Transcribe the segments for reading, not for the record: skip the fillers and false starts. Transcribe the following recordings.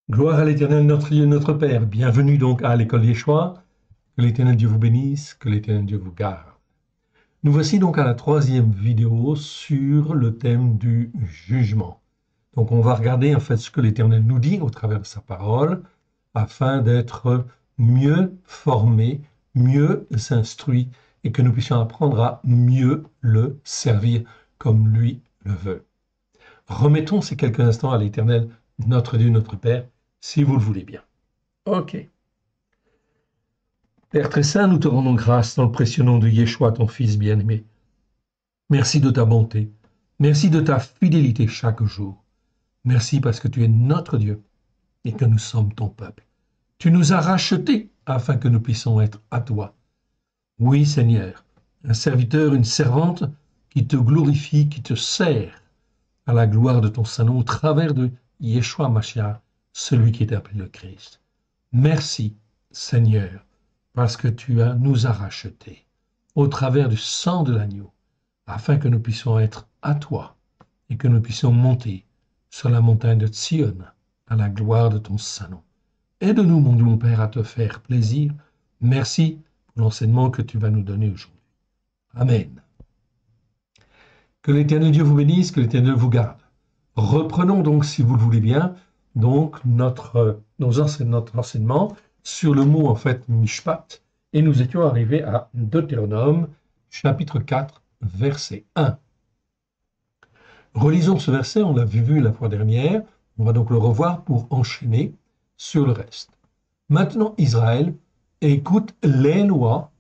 Gloire à l'Éternel, notre Dieu, notre Père. Bienvenue donc à l'école Yeshua. Que l'Éternel Dieu vous bénisse, que l'Éternel Dieu vous garde. Nous voici donc à la troisième vidéo sur le thème du jugement. Donc on va regarder en fait ce que l'Éternel nous dit au travers de sa parole afin d'être mieux formés, mieux instruits et que nous puissions apprendre à mieux le servir comme lui le veut. Remettons ces quelques instants à l'Éternel, notre Dieu, notre Père, si vous le voulez bien. Ok. Père très saint, nous te rendons grâce dans le précieux nom de Yeshua, ton Fils bien-aimé. Merci de ta bonté. Merci de ta fidélité chaque jour. Merci parce que tu es notre Dieu et que nous sommes ton peuple. Tu nous as rachetés afin que nous puissions être à toi. Oui, Seigneur, un serviteur, une servante qui te glorifie, qui te sert à la gloire de ton Saint-Nom au travers de Yeshua Mashiach, celui qui est appelé le Christ. Merci, Seigneur, parce que nous as rachetés au travers du sang de l'agneau, afin que nous puissions être à toi et que nous puissions monter sur la montagne de Sion à la gloire de ton Saint-Nom. Aide-nous, mon Dieu, mon Père, à te faire plaisir. Merci pour l'enseignement que tu vas nous donner aujourd'hui. Amen. Que l'Éternel Dieu vous bénisse, que l'Éternel vous garde. Reprenons donc, si vous le voulez bien, donc notre enseignement sur le mot en fait mishpat, et nous étions arrivés à Deutéronome, chapitre 4, verset 1. Relisons ce verset, on l'a vu la fois dernière, on va donc le revoir pour enchaîner sur le reste. Maintenant, Israël, écoute les lois,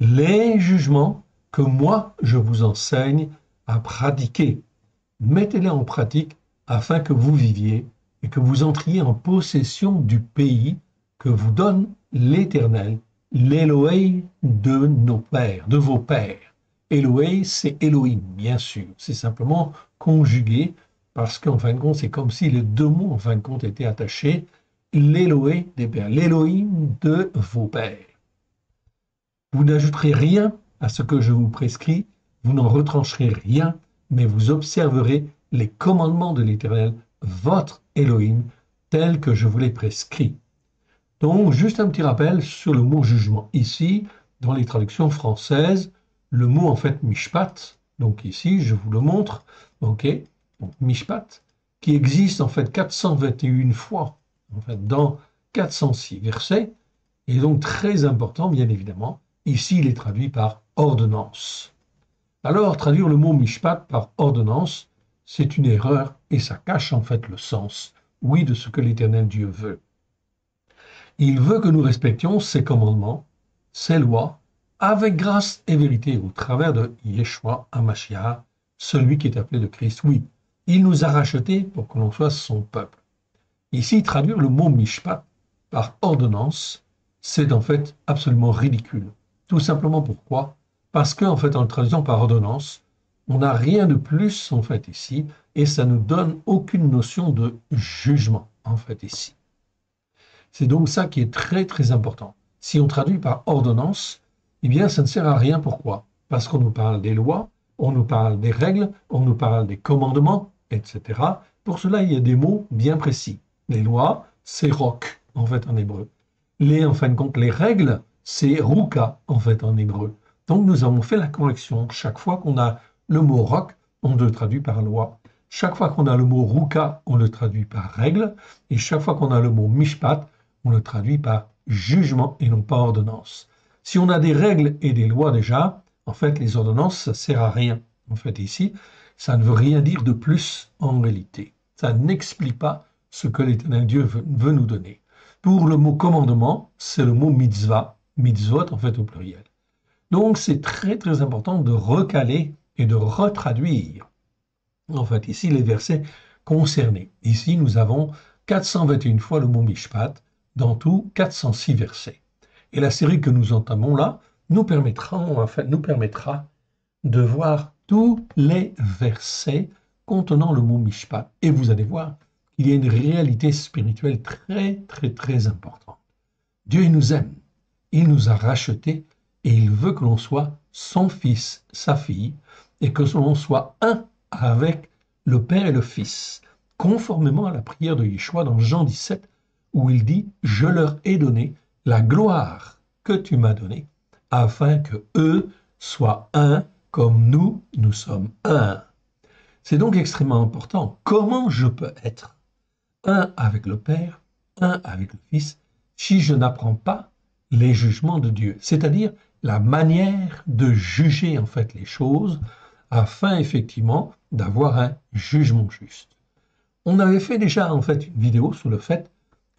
les jugements que moi je vous enseigne à pratiquer. Mettez-les en pratique afin que vous viviez et que vous entriez en possession du pays que vous donne l'Éternel, l'Élohé de nos pères, de vos pères. Élohé, c'est Elohim, bien sûr. C'est simplement conjugué parce qu'en fin de compte, c'est comme si les deux mots, en fin de compte, étaient attachés. L'Élohé des pères, l'Élohim de vos pères. Vous n'ajouterez rien à ce que je vous prescris, vous n'en retrancherez rien, mais vous observerez les commandements de l'Éternel, votre Elohim, tels que je vous les prescris. Donc, juste un petit rappel sur le mot jugement. Ici, dans les traductions françaises, le mot en fait mishpat, donc ici, je vous le montre, ok, donc mishpat, qui existe en fait 421 fois, en fait, dans 406 versets, et donc très important, bien évidemment. Ici, il est traduit par ordonnance. Alors, traduire le mot mishpat par ordonnance, c'est une erreur et ça cache en fait le sens, oui, de ce que l'Éternel Dieu veut. Il veut que nous respections ses commandements, ses lois, avec grâce et vérité au travers de Yeshua HaMashiach, celui qui est appelé le Christ. Oui, il nous a rachetés pour que l'on soit son peuple. Ici, traduire le mot mishpat par ordonnance, c'est en fait absolument ridicule. Tout simplement pourquoi? Parce qu'en fait, en le traduisant par ordonnance, on n'a rien de plus en fait ici, et ça ne donne aucune notion de jugement en fait ici. C'est donc ça qui est très très important. Si on traduit par ordonnance, eh bien ça ne sert à rien. Pourquoi? Parce qu'on nous parle des lois, on nous parle des règles, on nous parle des commandements, etc. Pour cela, il y a des mots bien précis. Les lois, c'est rok en fait en hébreu. En fin de compte, les règles, c'est ruka en fait en hébreu. Donc nous avons fait la correction. Chaque fois qu'on a le mot rok, on le traduit par loi. Chaque fois qu'on a le mot ruka, on le traduit par règle. Et chaque fois qu'on a le mot mishpat, on le traduit par jugement et non pas ordonnance. Si on a des règles et des lois déjà, en fait, les ordonnances, ça ne sert à rien. En fait, ici, ça ne veut rien dire de plus en réalité. Ça n'explique pas ce que l'Éternel Dieu veut nous donner. Pour le mot commandement, c'est le mot mitzvah, mitzvot en fait au pluriel. Donc, c'est très très important de recaler et de retraduire, en fait, ici, les versets concernés. Ici, nous avons 421 fois le mot mishpat, dans tout 406 versets. Et la série que nous entamons là nous permettra de voir tous les versets contenant le mot mishpat. Et vous allez voir qu'il y a une réalité spirituelle très, très, très importante. Dieu, il nous aime, il nous a rachetés et il veut que l'on soit son fils, sa fille, et que l'on soit un avec le Père et le Fils, conformément à la prière de Yeshua dans Jean 17, où il dit « Je leur ai donné la gloire que tu m'as donnée, afin que eux soient un comme nous sommes un. » C'est donc extrêmement important. Comment je peux être un avec le Père, un avec le Fils, si je n'apprends pas les jugements de Dieu, c'est-à-dire la manière de juger en fait les choses, afin effectivement d'avoir un jugement juste. On avait fait déjà en fait une vidéo sur le fait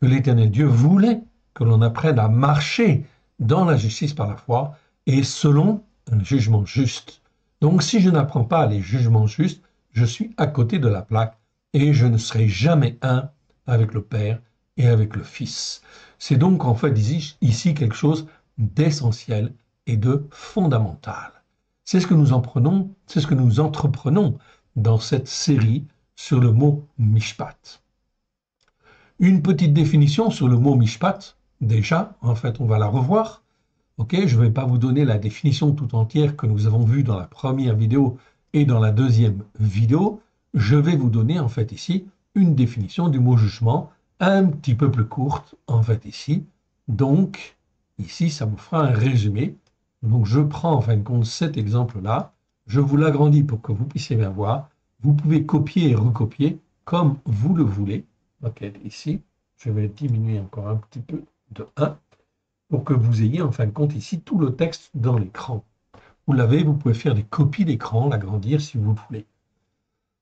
que l'Éternel Dieu voulait que l'on apprenne à marcher dans la justice par la foi et selon un jugement juste. Donc si je n'apprends pas les jugements justes, je suis à côté de la plaque et je ne serai jamais un avec le Père et avec le Fils. C'est donc en fait ici quelque chose d'essentiel et de fondamental. C'est ce que nous entreprenons dans cette série sur le mot mishpat. Une petite définition sur le mot mishpat, déjà, en fait, on va la revoir. Ok, je ne vais pas vous donner la définition tout entière que nous avons vue dans la première vidéo et dans la deuxième vidéo. Je vais vous donner, en fait, ici, une définition du mot jugement, un petit peu plus courte, en fait, ici. Donc, ici, ça vous fera un résumé. Donc, je prends, en fin de compte, cet exemple-là. Je vous l'agrandis pour que vous puissiez bien voir. Vous pouvez copier et recopier comme vous le voulez. Ok, ici, je vais diminuer encore un petit peu de 1 pour que vous ayez en fin de compte ici tout le texte dans l'écran. Vous l'avez, vous pouvez faire des copies d'écran, l'agrandir si vous voulez.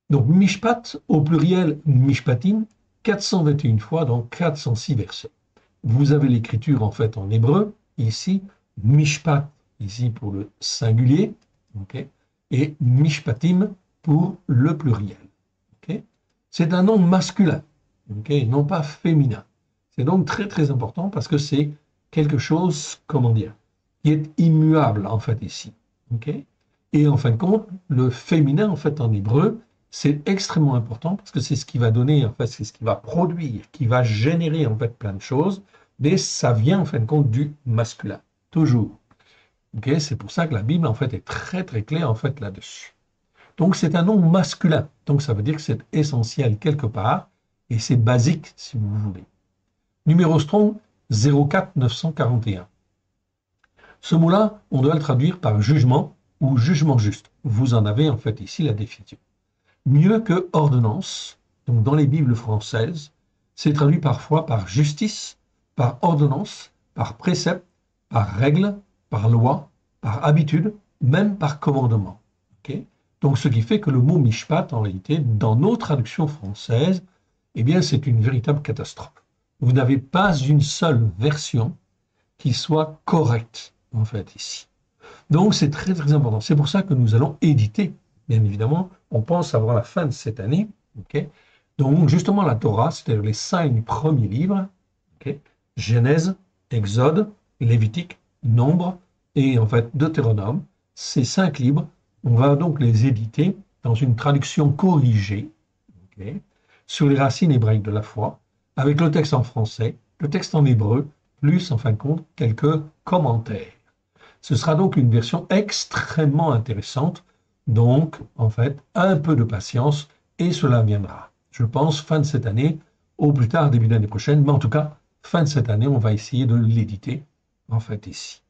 Donc mishpat, au pluriel mishpatim, 421 fois dans 406 versets. Vous avez l'écriture en fait en hébreu, ici, mishpat, ici pour le singulier, okay, et mishpatim pour le pluriel. Okay. C'est un nom masculin, okay, non pas féminin. C'est donc très très important parce que c'est quelque chose, comment dire, qui est immuable en fait ici. Okay. Et en fin de compte, le féminin en fait en hébreu, c'est extrêmement important parce que c'est ce qui va donner, en fait, c'est ce qui va produire, qui va générer en fait plein de choses, mais ça vient en fin de compte du masculin, toujours. Okay. C'est pour ça que la Bible en fait est très très claire en fait là-dessus. Donc c'est un nom masculin, donc ça veut dire que c'est essentiel quelque part, et c'est basique si vous voulez. Numéro strong 04941. Ce mot-là, on doit le traduire par jugement ou jugement juste. Vous en avez en fait ici la définition. Mieux que ordonnance, donc dans les Bibles françaises, c'est traduit parfois par justice, par ordonnance, par précepte, par règle, par loi, par habitude, même par commandement. Okay. Donc ce qui fait que le mot mishpat, en réalité, dans nos traductions françaises, eh bien c'est une véritable catastrophe. Vous n'avez pas une seule version qui soit correcte, en fait, ici. Donc c'est très très important. C'est pour ça que nous allons éditer, bien évidemment, on pense avoir la fin de cette année. Okay. Donc justement la Torah, c'est-à-dire les 5 premiers livres, okay, Genèse, Exode, Lévitique, Nombre et en fait Deutéronome, ces 5 livres, on va donc les éditer dans une traduction corrigée, okay, sur les racines hébraïques de la foi, avec le texte en français, le texte en hébreu, plus en fin de compte quelques commentaires. Ce sera donc une version extrêmement intéressante, donc en fait un peu de patience et cela viendra. Je pense fin de cette année, au plus tard début d'année prochaine, mais en tout cas fin de cette année, on va essayer de l'éditer en fait ici.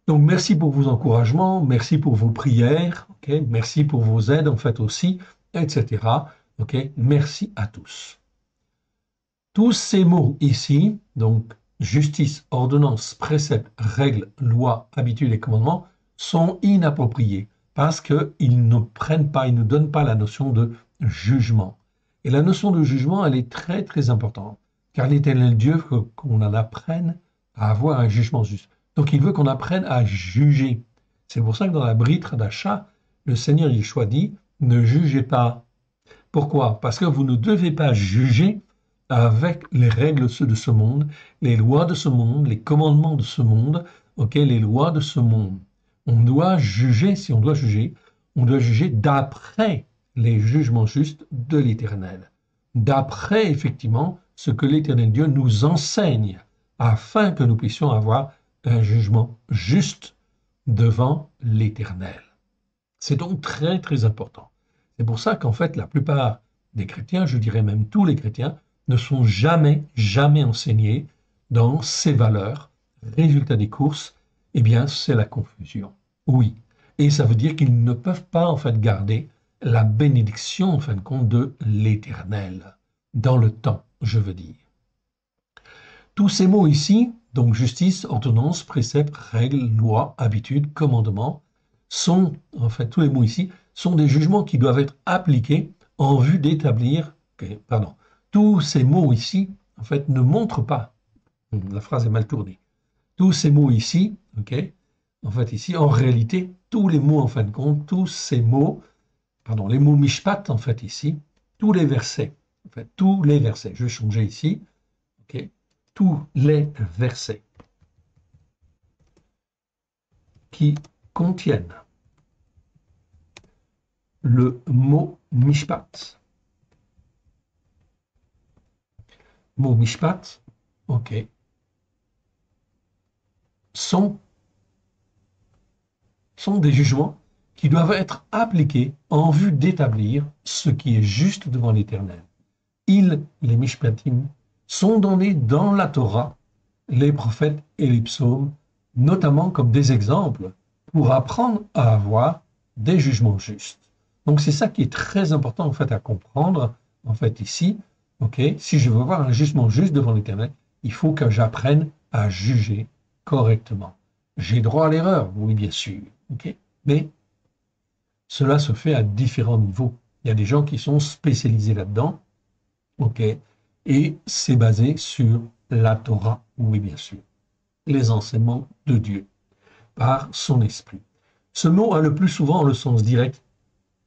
Donc merci pour vos encouragements, merci pour vos prières, okay, merci pour vos aides en fait aussi, etc. Okay, merci à tous. Tous ces mots ici, donc justice, ordonnance, précepte, règle, loi, habitude et commandement, sont inappropriés parce qu'ils ne prennent pas, ils ne donnent pas la notion de jugement. Et la notion de jugement, elle est très très importante, car l'Éternel Dieu veut qu'on en apprenne à avoir un jugement juste. Donc il veut qu'on apprenne à juger. C'est pour ça que dans la Brit Hadasha, le Seigneur Yeshua dit, ne jugez pas. Pourquoi? Parce que vous ne devez pas juger avec les règles de ce monde, les lois de ce monde, les commandements de ce monde, okay, les lois de ce monde. On doit juger, si on doit juger d'après les jugements justes de l'Éternel, d'après effectivement ce que l'Éternel Dieu nous enseigne, afin que nous puissions avoir un jugement juste devant l'Éternel. C'est donc très très important. C'est pour ça qu'en fait la plupart des chrétiens, je dirais même tous les chrétiens, ne sont jamais, jamais enseignés dans ces valeurs. Résultat des courses, eh bien, c'est la confusion. Oui. Et ça veut dire qu'ils ne peuvent pas, en fait, garder la bénédiction, en fin de compte, de l'Éternel. Dans le temps, je veux dire. Tous ces mots ici, donc justice, ordonnance, précepte, règle, loi, habitude, commandement, sont, en fait, tous les mots ici, sont des jugements qui doivent être appliqués en vue d'établir, pardon, tous ces mots ici, en fait, ne montrent pas, la phrase est mal tournée, tous ces mots ici, ok, en fait ici, en réalité, tous les mots, en fin de compte, tous ces mots, pardon, les mots mishpat, en fait ici, tous les versets, en fait, tous les versets, je vais changer ici, ok, tous les versets qui contiennent le mot mishpat. Mot mishpat, ok, sont des jugements qui doivent être appliqués en vue d'établir ce qui est juste devant l'Éternel. Ils, les mishpatim, sont donnés dans la Torah, les prophètes et les psaumes, notamment comme des exemples pour apprendre à avoir des jugements justes. Donc c'est ça qui est très important en fait à comprendre en fait ici. Ok, si je veux avoir un jugement juste devant l'Éternel, il faut que j'apprenne à juger correctement. J'ai droit à l'erreur, oui bien sûr. Ok, mais cela se fait à différents niveaux. Il y a des gens qui sont spécialisés là-dedans. Ok, et c'est basé sur la Torah, oui bien sûr, les enseignements de Dieu par son esprit. Ce mot a le plus souvent le sens direct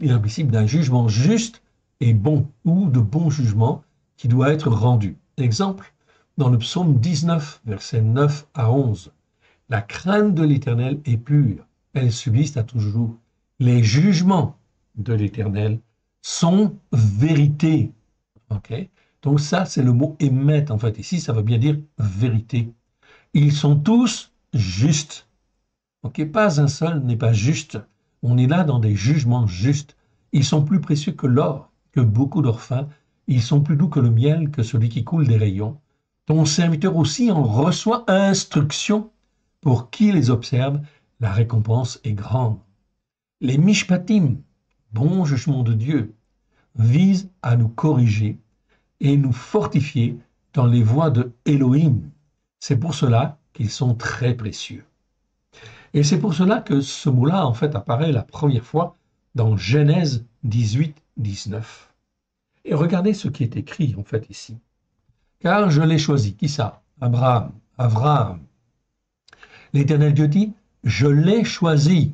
et implicite d'un jugement juste et bon, ou de bon jugement qui doit être rendu. Exemple, dans le psaume 19, versets 9 à 11. La crainte de l'Éternel est pure, elle subsiste à toujours. Les jugements de l'Éternel sont vérité. Okay, donc ça, c'est le mot émettre, en fait. Ici, ça veut bien dire vérité. Ils sont tous justes. Ok, pas un seul n'est pas juste. On est là dans des jugements justes. Ils sont plus précieux que l'or, que beaucoup d'orphins. Ils sont plus doux que le miel, que celui qui coule des rayons. Ton serviteur aussi en reçoit instruction. Pour qui les observe, la récompense est grande. Les mishpatim, bon jugement de Dieu, visent à nous corriger et nous fortifier dans les voies de Elohim. C'est pour cela qu'ils sont très précieux. Et c'est pour cela que ce mot-là, en fait, apparaît la première fois dans Genèse 18, 19. Et regardez ce qui est écrit, en fait, ici. Car je l'ai choisi. Qui ça? Abraham. Abraham. L'Éternel Dieu dit, je l'ai choisi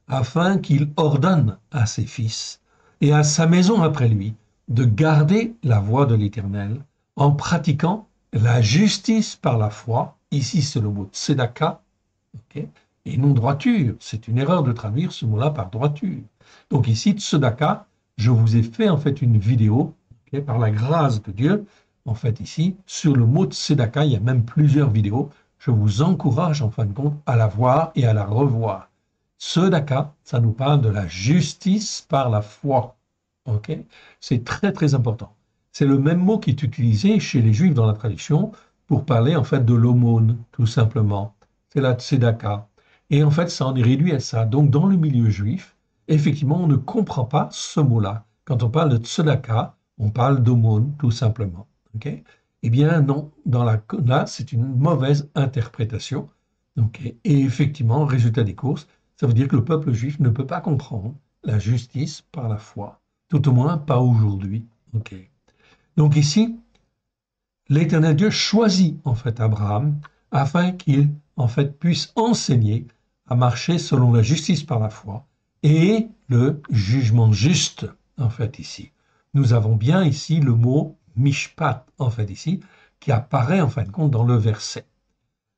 afin qu'il ordonne à ses fils et à sa maison après lui de garder la voie de l'Éternel en pratiquant la justice par la foi. Ici, c'est le mot tzedaka, okay, et non droiture. C'est une erreur de traduire ce mot-là par droiture. Donc ici, tzedaka, je vous ai fait en fait une vidéo, okay, par la grâce de Dieu, en fait ici, sur le mot tzedaka. Il y a même plusieurs vidéos. Je vous encourage en fin de compte à la voir et à la revoir. Tzedaka, ça nous parle de la justice par la foi. Okay, c'est très très important. C'est le même mot qui est utilisé chez les Juifs dans la tradition pour parler en fait de l'aumône, tout simplement. C'est la tzedaka. Et en fait, ça en est réduit à ça. Donc, dans le milieu juif, effectivement, on ne comprend pas ce mot-là. Quand on parle de tzedaka, on parle d'aumône, tout simplement. Okay, eh bien, non. Là, c'est une mauvaise interprétation. Okay, et effectivement, résultat des courses, ça veut dire que le peuple juif ne peut pas comprendre la justice par la foi. Tout au moins, pas aujourd'hui. Okay. Donc ici, l'Éternel Dieu choisit en fait Abraham afin qu'il en fait puisse enseigner à marcher selon la justice par la foi et le jugement juste en fait ici. Nous avons bien ici le mot mishpat en fait ici qui apparaît en fin de compte dans le verset.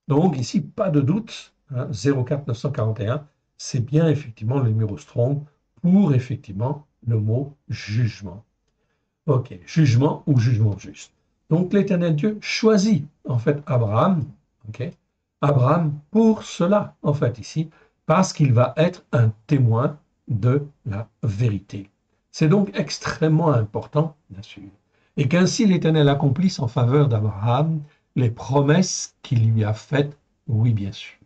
Donc ici, pas de doute, hein, 04 941, c'est bien effectivement le numéro strong pour effectivement le mot jugement. Ok, jugement ou jugement juste. Donc l'Éternel Dieu choisit en fait Abraham, ok, Abraham pour cela en fait ici, parce qu'il va être un témoin de la vérité. C'est donc extrêmement important, bien sûr. et qu'ainsi l'Éternel accomplisse en faveur d'Abraham les promesses qu'il lui a faites, oui, bien sûr.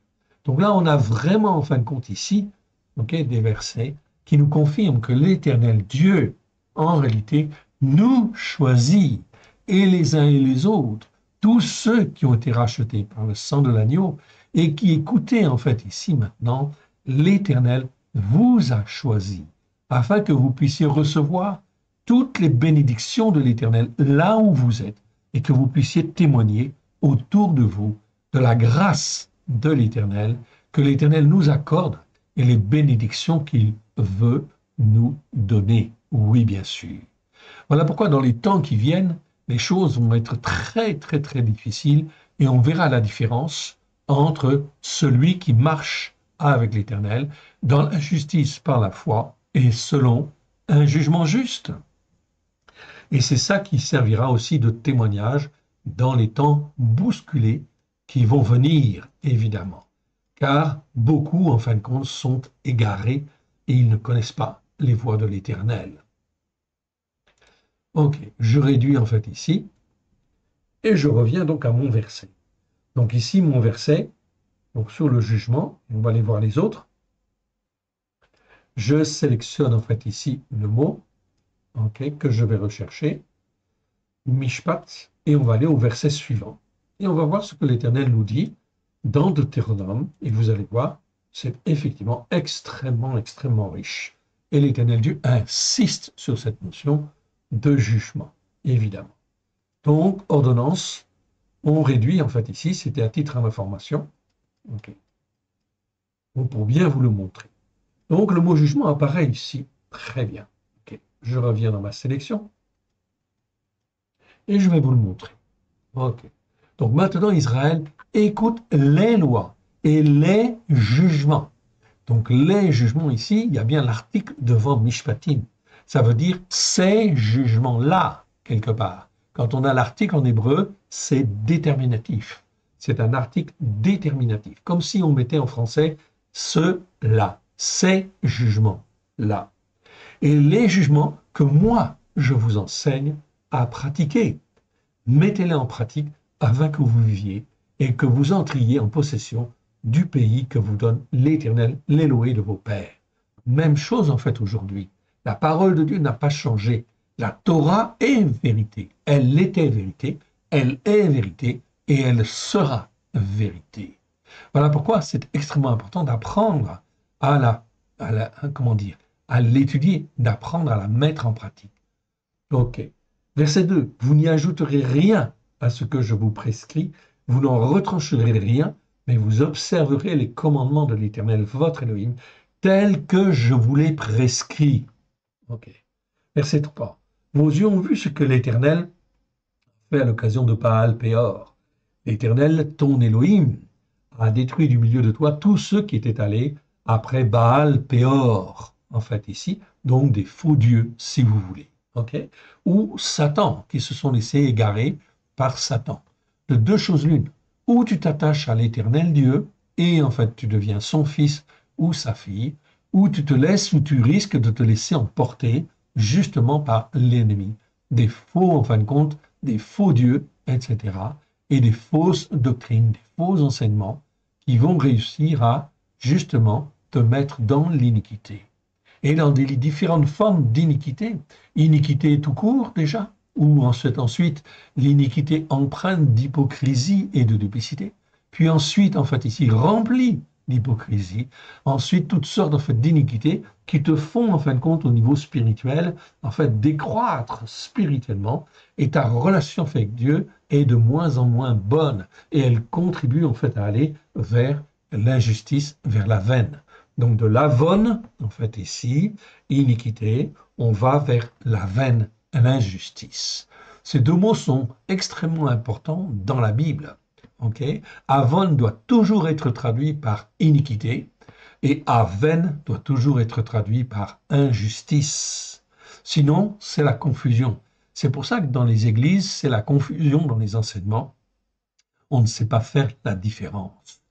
Donc là, on a vraiment, en fin de compte, ici, des versets qui nous confirment que l'Éternel Dieu, en réalité, nous choisit, et les uns et les autres, tous ceux qui ont été rachetés par le sang de l'agneau, et qui écoutez, en fait, ici, maintenant, l'Éternel vous a choisi, afin que vous puissiez recevoir toutes les bénédictions de l'Éternel là où vous êtes, et que vous puissiez témoigner autour de vous de la grâce de l'Éternel, que l'Éternel nous accorde et les bénédictions qu'il veut nous donner. Oui, bien sûr. Voilà pourquoi dans les temps qui viennent, les choses vont être très, très, très difficiles et on verra la différence entre celui qui marche avec l'Éternel dans la justice par la foi et selon un jugement juste. Et c'est ça qui servira aussi de témoignage dans les temps bousculés qui vont venir, évidemment. Car beaucoup, en fin de compte, sont égarés et ils ne connaissent pas les voies de l'Éternel. Ok, je réduis en fait ici et je reviens donc à mon verset. Donc ici, mon verset, donc sur le jugement, on va aller voir les autres. Je sélectionne en fait ici le mot que je vais rechercher, Mishpat, et on va aller au verset suivant. Et on va voir ce que l'Éternel nous dit dans Deutéronome, et vous allez voir, c'est effectivement extrêmement, extrêmement riche. Et l'Éternel Dieu insiste sur cette notion de jugement, évidemment. Donc, ordonnance, on réduit, en fait ici, c'était à titre d'information, donc, pour bien vous le montrer. Donc, le mot jugement apparaît ici, très bien. Je reviens dans ma sélection, et je vais vous le montrer. Donc maintenant, Israël, écoute les lois et les jugements. Donc les jugements ici, il y a bien l'article devant Mishpatim. Ça veut dire ces jugements-là, quelque part. Quand on a l'article en hébreu, c'est déterminatif. C'est un article déterminatif. Comme si on mettait en français ceux-là, ces jugements-là. Et les jugements que moi, je vous enseigne à pratiquer. Mettez-les en pratique afin que vous viviez et que vous entriez en possession du pays que vous donne l'Éternel, l'Élohé de vos pères. Même chose en fait aujourd'hui. La parole de Dieu n'a pas changé. La Torah est vérité. Elle était vérité, elle est vérité et elle sera vérité. Voilà pourquoi c'est extrêmement important d'apprendre à l'étudier, d'apprendre à la mettre en pratique. Ok. Verset 2. Vous n'y ajouterez rien à ce que je vous prescris, vous n'en retrancherez rien, mais vous observerez les commandements de l'Éternel, votre Elohim, tels que je vous les prescris. Ok. Verset 3. Vos yeux ont vu ce que l'Éternel fait à l'occasion de Baal Péor. L'Éternel, ton Elohim, a détruit du milieu de toi tous ceux qui étaient allés après Baal Péor. En fait, ici, donc des faux dieux, si vous voulez. Ou Satan, qui se sont laissés égarer par Satan. De deux choses l'une, ou tu t'attaches à l'Éternel Dieu, et en fait tu deviens son fils ou sa fille, ou tu te laisses, ou tu risques de te laisser emporter justement par l'ennemi. Des faux, en fin de compte, des faux dieux, etc. Et des fausses doctrines, des faux enseignements qui vont réussir à justement te mettre dans l'iniquité. Et dans des différentes formes d'iniquité, iniquité tout court déjà, ou ensuite l'iniquité empreinte d'hypocrisie et de duplicité, puis ensuite en fait ici remplie d'hypocrisie, ensuite toutes sortes en fait d'iniquités qui te font en fin de compte au niveau spirituel en fait décroître spirituellement et ta relation avec Dieu est de moins en moins bonne et elle contribue en fait à aller vers l'injustice, vers la veine. Donc de l'avon, en fait ici, iniquité, on va vers la veine, l'injustice. Ces deux mots sont extrêmement importants dans la Bible. Avon doit toujours être traduit par iniquité et aven doit toujours être traduit par injustice. Sinon, c'est la confusion. C'est pour ça que dans les églises, c'est la confusion dans les enseignements. On ne sait pas faire la différence.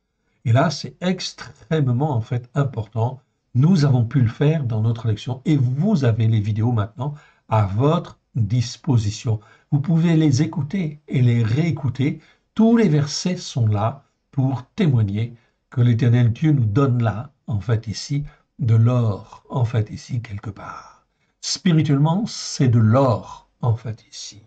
Et là, c'est extrêmement en fait important. Nous avons pu le faire dans notre lection et vous avez les vidéos maintenant à votre disposition. Vous pouvez les écouter et les réécouter. Tous les versets sont là pour témoigner que l'Éternel Dieu nous donne là, en fait ici, de l'or, en fait ici, quelque part. Spirituellement, c'est de l'or, en fait ici.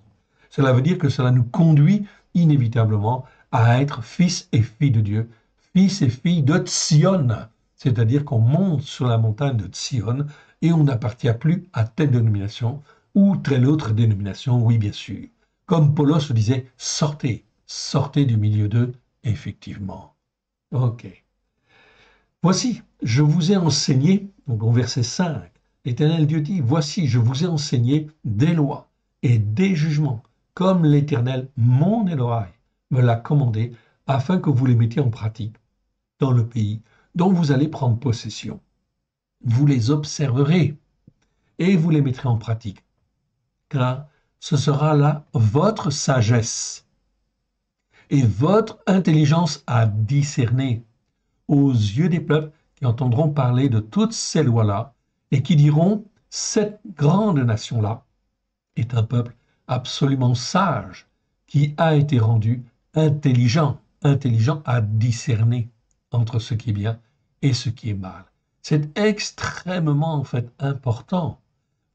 Cela veut dire que cela nous conduit inévitablement à être fils et filles de Dieu, fils et filles de Tsion, c'est-à-dire qu'on monte sur la montagne de Tsion et on n'appartient plus à telle dénomination ou telle autre dénomination, oui bien sûr. Comme Paulos disait, sortez, sortez du milieu d'eux, effectivement. Ok. Voici, je vous ai enseigné, donc au verset 5, l'Éternel Dieu dit, voici, je vous ai enseigné des lois et des jugements, comme l'Éternel, mon Elohai, me l'a commandé, afin que vous les mettiez en pratique dans le pays dont vous allez prendre possession. Vous les observerez et vous les mettrez en pratique, car ce sera là votre sagesse et votre intelligence à discerner aux yeux des peuples qui entendront parler de toutes ces lois-là et qui diront, cette grande nation-là est un peuple absolument sage qui a été rendu intelligent à discerner entre ce qui est bien et ce qui est mal. C'est extrêmement en fait important.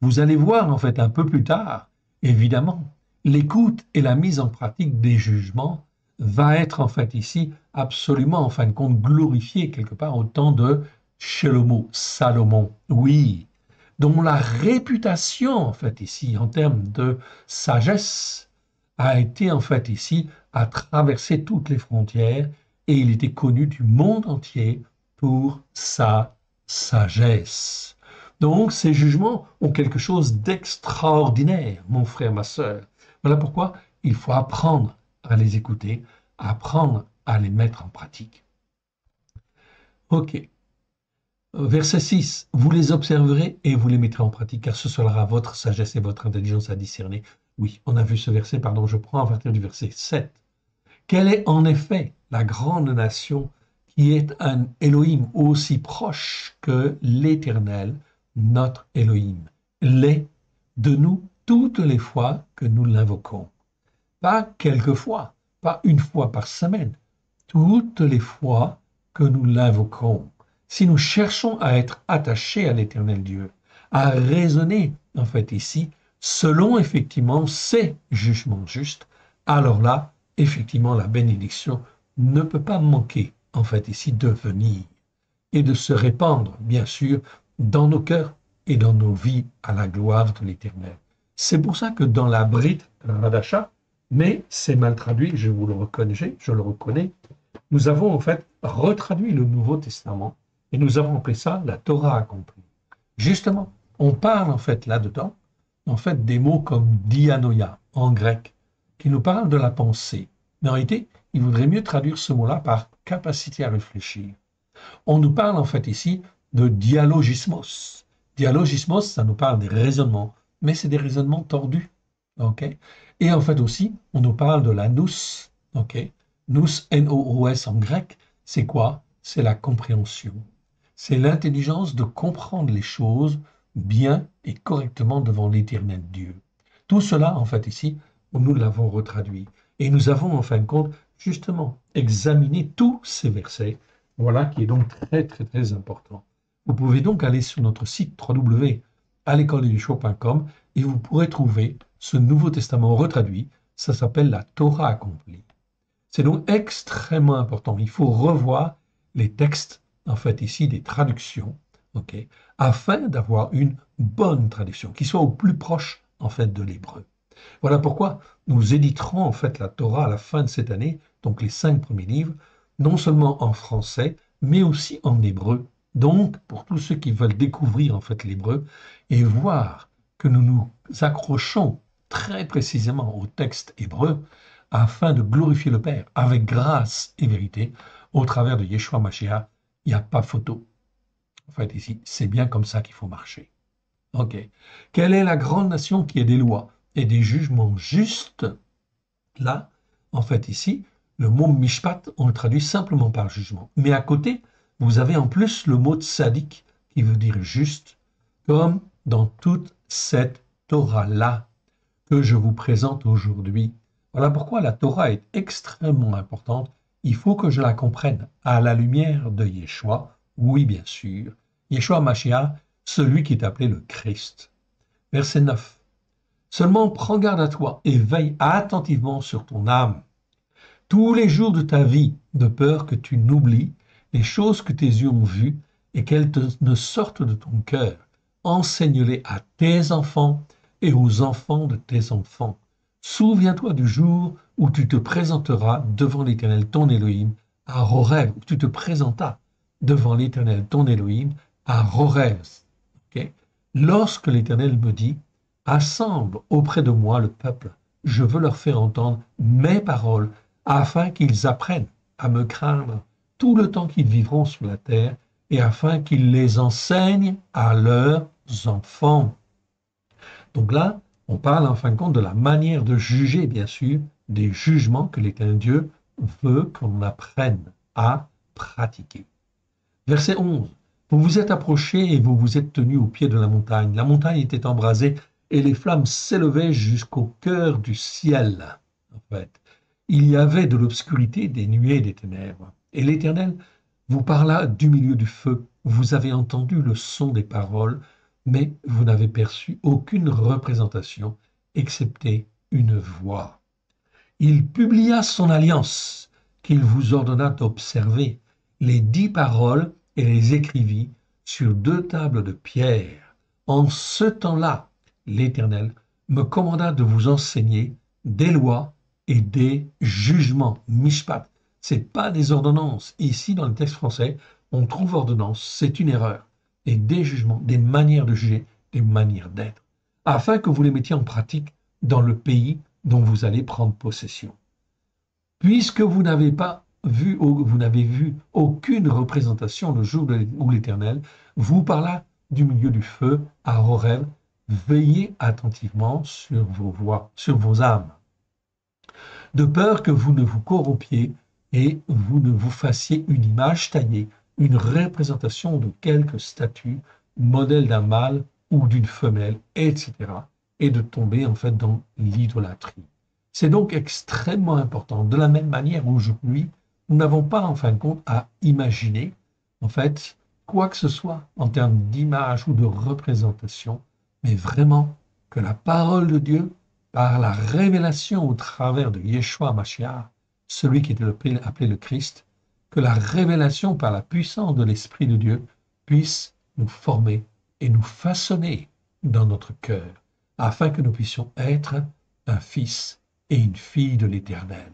Vous allez voir en fait un peu plus tard, évidemment, l'écoute et la mise en pratique des jugements va être en fait ici absolument en fin de compte glorifiée quelque part au temps de Shlomo, Salomon, oui, dont la réputation en fait ici en termes de sagesse a été en fait ici à traverser toutes les frontières et il était connu du monde entier pour sa sagesse. Donc ces jugements ont quelque chose d'extraordinaire, mon frère, ma sœur. Voilà pourquoi il faut apprendre à les écouter, apprendre à les mettre en pratique. Ok. Verset 6. Vous les observerez et vous les mettrez en pratique, car ce sera votre sagesse et votre intelligence à discerner. Oui, on a vu ce verset, pardon, je prends à partir du verset 7. Quelle est en effet la grande nation qui est un Elohim aussi proche que l'Éternel, notre Elohim, l'est de nous toutes les fois que nous l'invoquons. Pas quelques fois, pas une fois par semaine, toutes les fois que nous l'invoquons. Si nous cherchons à être attachés à l'Éternel Dieu, à raisonner, en fait ici, selon effectivement ces jugements justes, alors là, effectivement, la bénédiction ne peut pas manquer, en fait ici, de venir et de se répandre, bien sûr, dans nos cœurs et dans nos vies à la gloire de l'Éternel. C'est pour ça que dans la Brit Hadasha, mais c'est mal traduit, je le reconnais, nous avons en fait retraduit le Nouveau Testament et nous avons appelé ça la Torah accomplie. Justement, on parle en fait là-dedans, en fait des mots comme dianoia en grec, qui nous parlent de la pensée. Mais en réalité, il vaudrait mieux traduire ce mot-là par capacité à réfléchir. On nous parle en fait ici de dialogismos. Dialogismos, ça nous parle des raisonnements, mais c'est des raisonnements tordus. Okay. Et en fait aussi, on nous parle de la nous. Okay. Nous, N-O-O-S en grec, c'est quoi? C'est la compréhension. C'est l'intelligence de comprendre les choses bien et correctement devant l'Éternel Dieu. Tout cela, en fait, ici, nous l'avons retraduit. Et nous avons, en fin de compte, justement, examiné tous ces versets. Voilà qui est donc très, très, très important. Vous pouvez donc aller sur notre site www.alécoledeyeshua.com et vous pourrez trouver ce Nouveau Testament retraduit. Ça s'appelle la Torah accomplie. C'est donc extrêmement important. Il faut revoir les textes, en fait, ici, des traductions, okay, afin d'avoir une bonne traduction, qui soit au plus proche, en fait, de l'hébreu. Voilà pourquoi nous éditerons, en fait, la Torah à la fin de cette année, donc les 5 premiers livres, non seulement en français, mais aussi en hébreu. Donc, pour tous ceux qui veulent découvrir, en fait, l'hébreu et voir que nous nous accrochons très précisément au texte hébreu, afin de glorifier le Père avec grâce et vérité au travers de Yeshua Mashiach, il n'y a pas photo. En fait, ici, c'est bien comme ça qu'il faut marcher. Ok. Quelle est la grande nation qui a des lois et des jugements justes? Là, en fait, ici, le mot mishpat, on le traduit simplement par jugement. Mais à côté, vous avez en plus le mot tzadik, qui veut dire juste, comme dans toute cette Torah-là. que je vous présente aujourd'hui. Voilà pourquoi la Torah est extrêmement importante. Il faut que je la comprenne à la lumière de Yeshua. Oui, bien sûr. Yeshua Mashiach, celui qui est appelé le Christ. Verset 9. Seulement prends garde à toi et veille attentivement sur ton âme tous les jours de ta vie, de peur que tu n'oublies les choses que tes yeux ont vues et qu'elles ne sortent de ton cœur. Enseigne-les à tes enfants et aux enfants de tes enfants. Souviens-toi du jour où tu te présenteras devant l'Éternel ton Élohim à Horeb, où tu te présentas devant l'Éternel ton Élohim à Horeb. Okay? Lorsque l'Éternel me dit, assemble auprès de moi le peuple, je veux leur faire entendre mes paroles afin qu'ils apprennent à me craindre tout le temps qu'ils vivront sur la terre et afin qu'ils les enseignent à leurs enfants. Donc là, on parle en fin de compte de la manière de juger, bien sûr, des jugements que l'Éternel Dieu veut qu'on apprenne à pratiquer. Verset 11. Vous vous êtes approchés et vous vous êtes tenus au pied de la montagne. La montagne était embrasée et les flammes s'élevaient jusqu'au cœur du ciel. En fait, il y avait de l'obscurité, des nuées, des ténèbres. Et l'Éternel vous parla du milieu du feu. Vous avez entendu le son des paroles, mais vous n'avez perçu aucune représentation, excepté une voix. Il publia son alliance, qu'il vous ordonna d'observer, les 10 paroles, et les écrivit sur 2 tables de pierre. En ce temps-là, l'Éternel me commanda de vous enseigner des lois et des jugements. Mishpat, c'est pas des ordonnances. Ici, dans le texte français, on trouve ordonnance, c'est une erreur. Et des jugements, des manières de juger, des manières d'être, afin que vous les mettiez en pratique dans le pays dont vous allez prendre possession. Puisque vous n'avez vu aucune représentation le jour où l'Éternel vous parla du milieu du feu à Horeb, veillez attentivement sur vos voies, sur vos âmes, de peur que vous ne vous corrompiez et vous ne vous fassiez une image taillée, une représentation de quelque statue, modèle d'un mâle ou d'une femelle, etc., et de tomber en fait dans l'idolâtrie. C'est donc extrêmement important. De la même manière, aujourd'hui, nous n'avons pas en fin de compte à imaginer en fait quoi que ce soit en termes d'image ou de représentation, mais vraiment que la parole de Dieu, par la révélation au travers de Yeshua Mashiach, celui qui était appelé le Christ, que la révélation par la puissance de l'Esprit de Dieu puisse nous former et nous façonner dans notre cœur, afin que nous puissions être un fils et une fille de l'Éternel,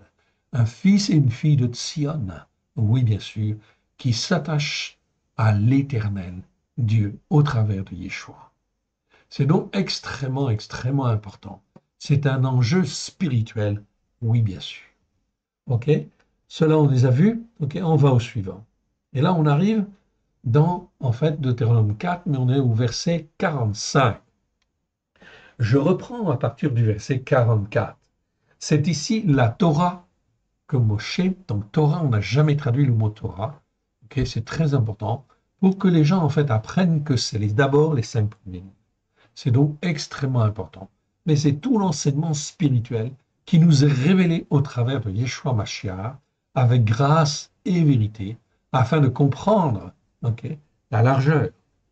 un fils et une fille de Tzion, oui bien sûr, qui s'attachent à l'Éternel, Dieu, au travers de Yeshua. C'est donc extrêmement, extrêmement important. C'est un enjeu spirituel, oui bien sûr. Ok, cela on les a vus, ok, on va au suivant. Et là on arrive dans, en fait, Deutéronome 4, mais on est au verset 45. Je reprends à partir du verset 44. C'est ici la Torah que Moshe, donc Torah, on n'a jamais traduit le mot Torah, okay, c'est très important, pour que les gens en fait apprennent que c'est d'abord les 5 premiers livres. C'est donc extrêmement important. Mais c'est tout l'enseignement spirituel qui nous est révélé au travers de Yeshua Mashiach, avec grâce et vérité, afin de comprendre okay, la largeur,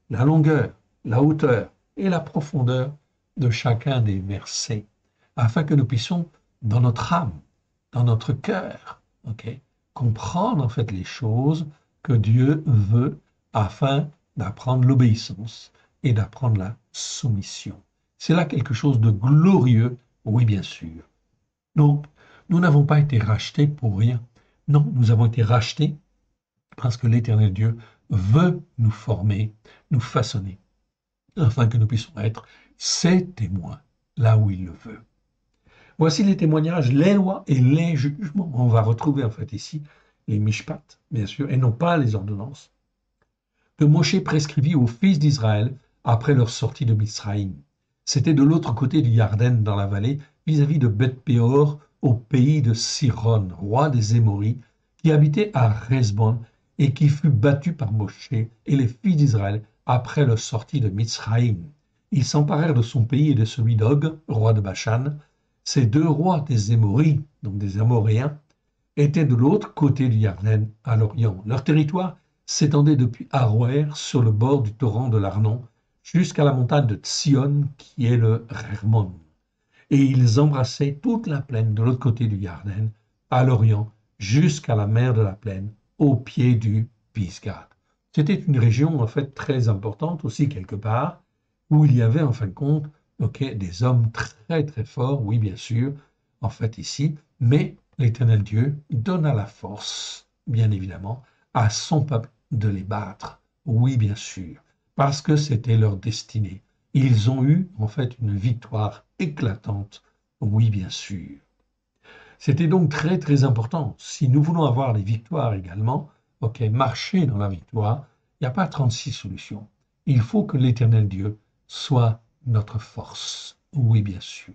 la longueur, la hauteur et la profondeur de chacun des versets, afin que nous puissions, dans notre âme, dans notre cœur, okay, comprendre en fait les choses que Dieu veut afin d'apprendre l'obéissance et d'apprendre la soumission. C'est là quelque chose de glorieux, oui bien sûr. Donc, nous n'avons pas été rachetés pour rien. Non, nous avons été rachetés parce que l'Éternel Dieu veut nous former, nous façonner, afin que nous puissions être ses témoins là où il le veut. Voici les témoignages, les lois et les jugements. On va retrouver en fait ici les mishpat, bien sûr, et non pas les ordonnances, que Moshe prescrivit aux fils d'Israël après leur sortie de Mizraïm. C'était de l'autre côté du Yarden, dans la vallée, vis-à-vis de Beth-Péor, au pays de Siron, roi des Émoris, qui habitait à Resbon et qui fut battu par Moshe et les fils d'Israël après leur sortie de Mizraïm. ils s'emparèrent de son pays et de celui d'Og, roi de Bashan. Ces deux rois des Émoris, donc des Amoréens, étaient de l'autre côté du Yarden, à l'Orient. Leur territoire s'étendait depuis Aroer, sur le bord du torrent de l'Arnon, jusqu'à la montagne de Tsion, qui est le Hermon. Et ils embrassaient toute la plaine de l'autre côté du Yarden, à l'Orient, jusqu'à la mer de la plaine, au pied du Pisgah. C'était une région en fait très importante aussi quelque part, où il y avait en fin de compte des hommes très très forts, oui bien sûr, en fait ici, mais l'Éternel Dieu donna la force, bien évidemment, à son peuple de les battre, oui bien sûr, parce que c'était leur destinée. Ils ont eu en fait une victoire éclatante, oui bien sûr. C'était donc très très important. Si nous voulons avoir des victoires également, marcher dans la victoire, il n'y a pas 36 solutions. Il faut que l'Éternel Dieu soit notre force. Oui, bien sûr.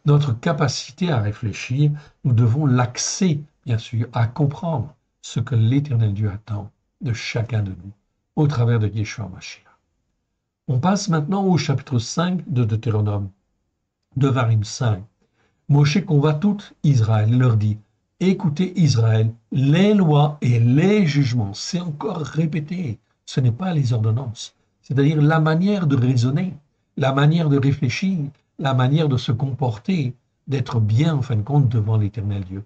Notre capacité à réfléchir, nous devons l'axer, bien sûr, à comprendre ce que l'Éternel Dieu attend de chacun de nous, au travers de Yeshua Mashiach. On passe maintenant au chapitre 5 de Deutéronome, Devarim 5. Moshe convainc tout Israël et leur dit, écoutez Israël, les lois et les jugements, c'est encore répété, ce n'est pas les ordonnances, c'est-à-dire la manière de raisonner, la manière de réfléchir, la manière de se comporter, d'être bien en fin de compte devant l'Éternel Dieu.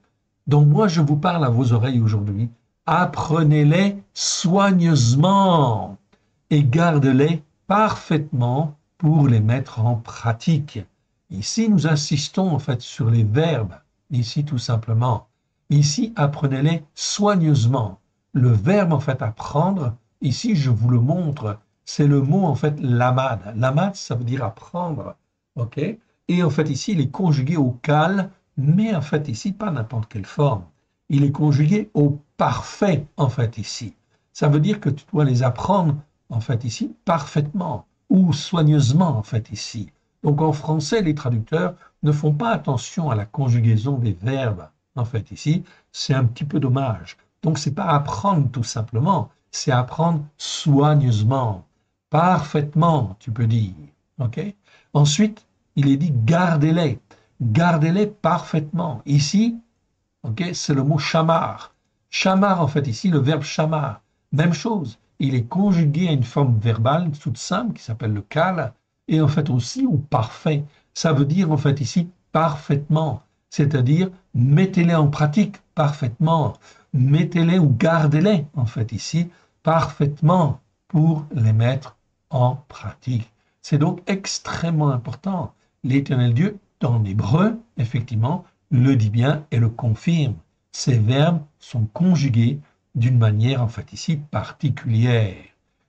Donc moi je vous parle à vos oreilles aujourd'hui, apprenez-les soigneusement et gardez-les parfaitement pour les mettre en pratique. Ici, nous insistons en fait sur les verbes, ici tout simplement. Ici, apprenez-les soigneusement. Le verbe en fait apprendre, ici je vous le montre, c'est le mot en fait lamad. Lamad, ça veut dire apprendre, ok? Et en fait ici, il est conjugué au kal, mais en fait ici, pas n'importe quelle forme. Il est conjugué au parfait en fait ici. Ça veut dire que tu dois les apprendre en fait ici parfaitement ou soigneusement en fait ici. Donc en français, les traducteurs ne font pas attention à la conjugaison des verbes. En fait, ici, c'est un petit peu dommage. Donc c'est pas apprendre tout simplement, c'est apprendre soigneusement, parfaitement, tu peux dire. Ok? Ensuite, il est dit gardez-les parfaitement. Ici, c'est le mot shamar. Shamar, en fait, ici, le verbe shamar, même chose. Il est conjugué à une forme verbale toute simple qui s'appelle le kal, et en fait aussi au parfait. Ça veut dire en fait ici parfaitement, c'est-à-dire mettez-les en pratique parfaitement, mettez-les ou gardez-les en fait ici parfaitement pour les mettre en pratique. C'est donc extrêmement important. L'Éternel Dieu, dans l'hébreu, effectivement, le dit bien et le confirme. Ces verbes sont conjugués d'une manière en fait ici particulière.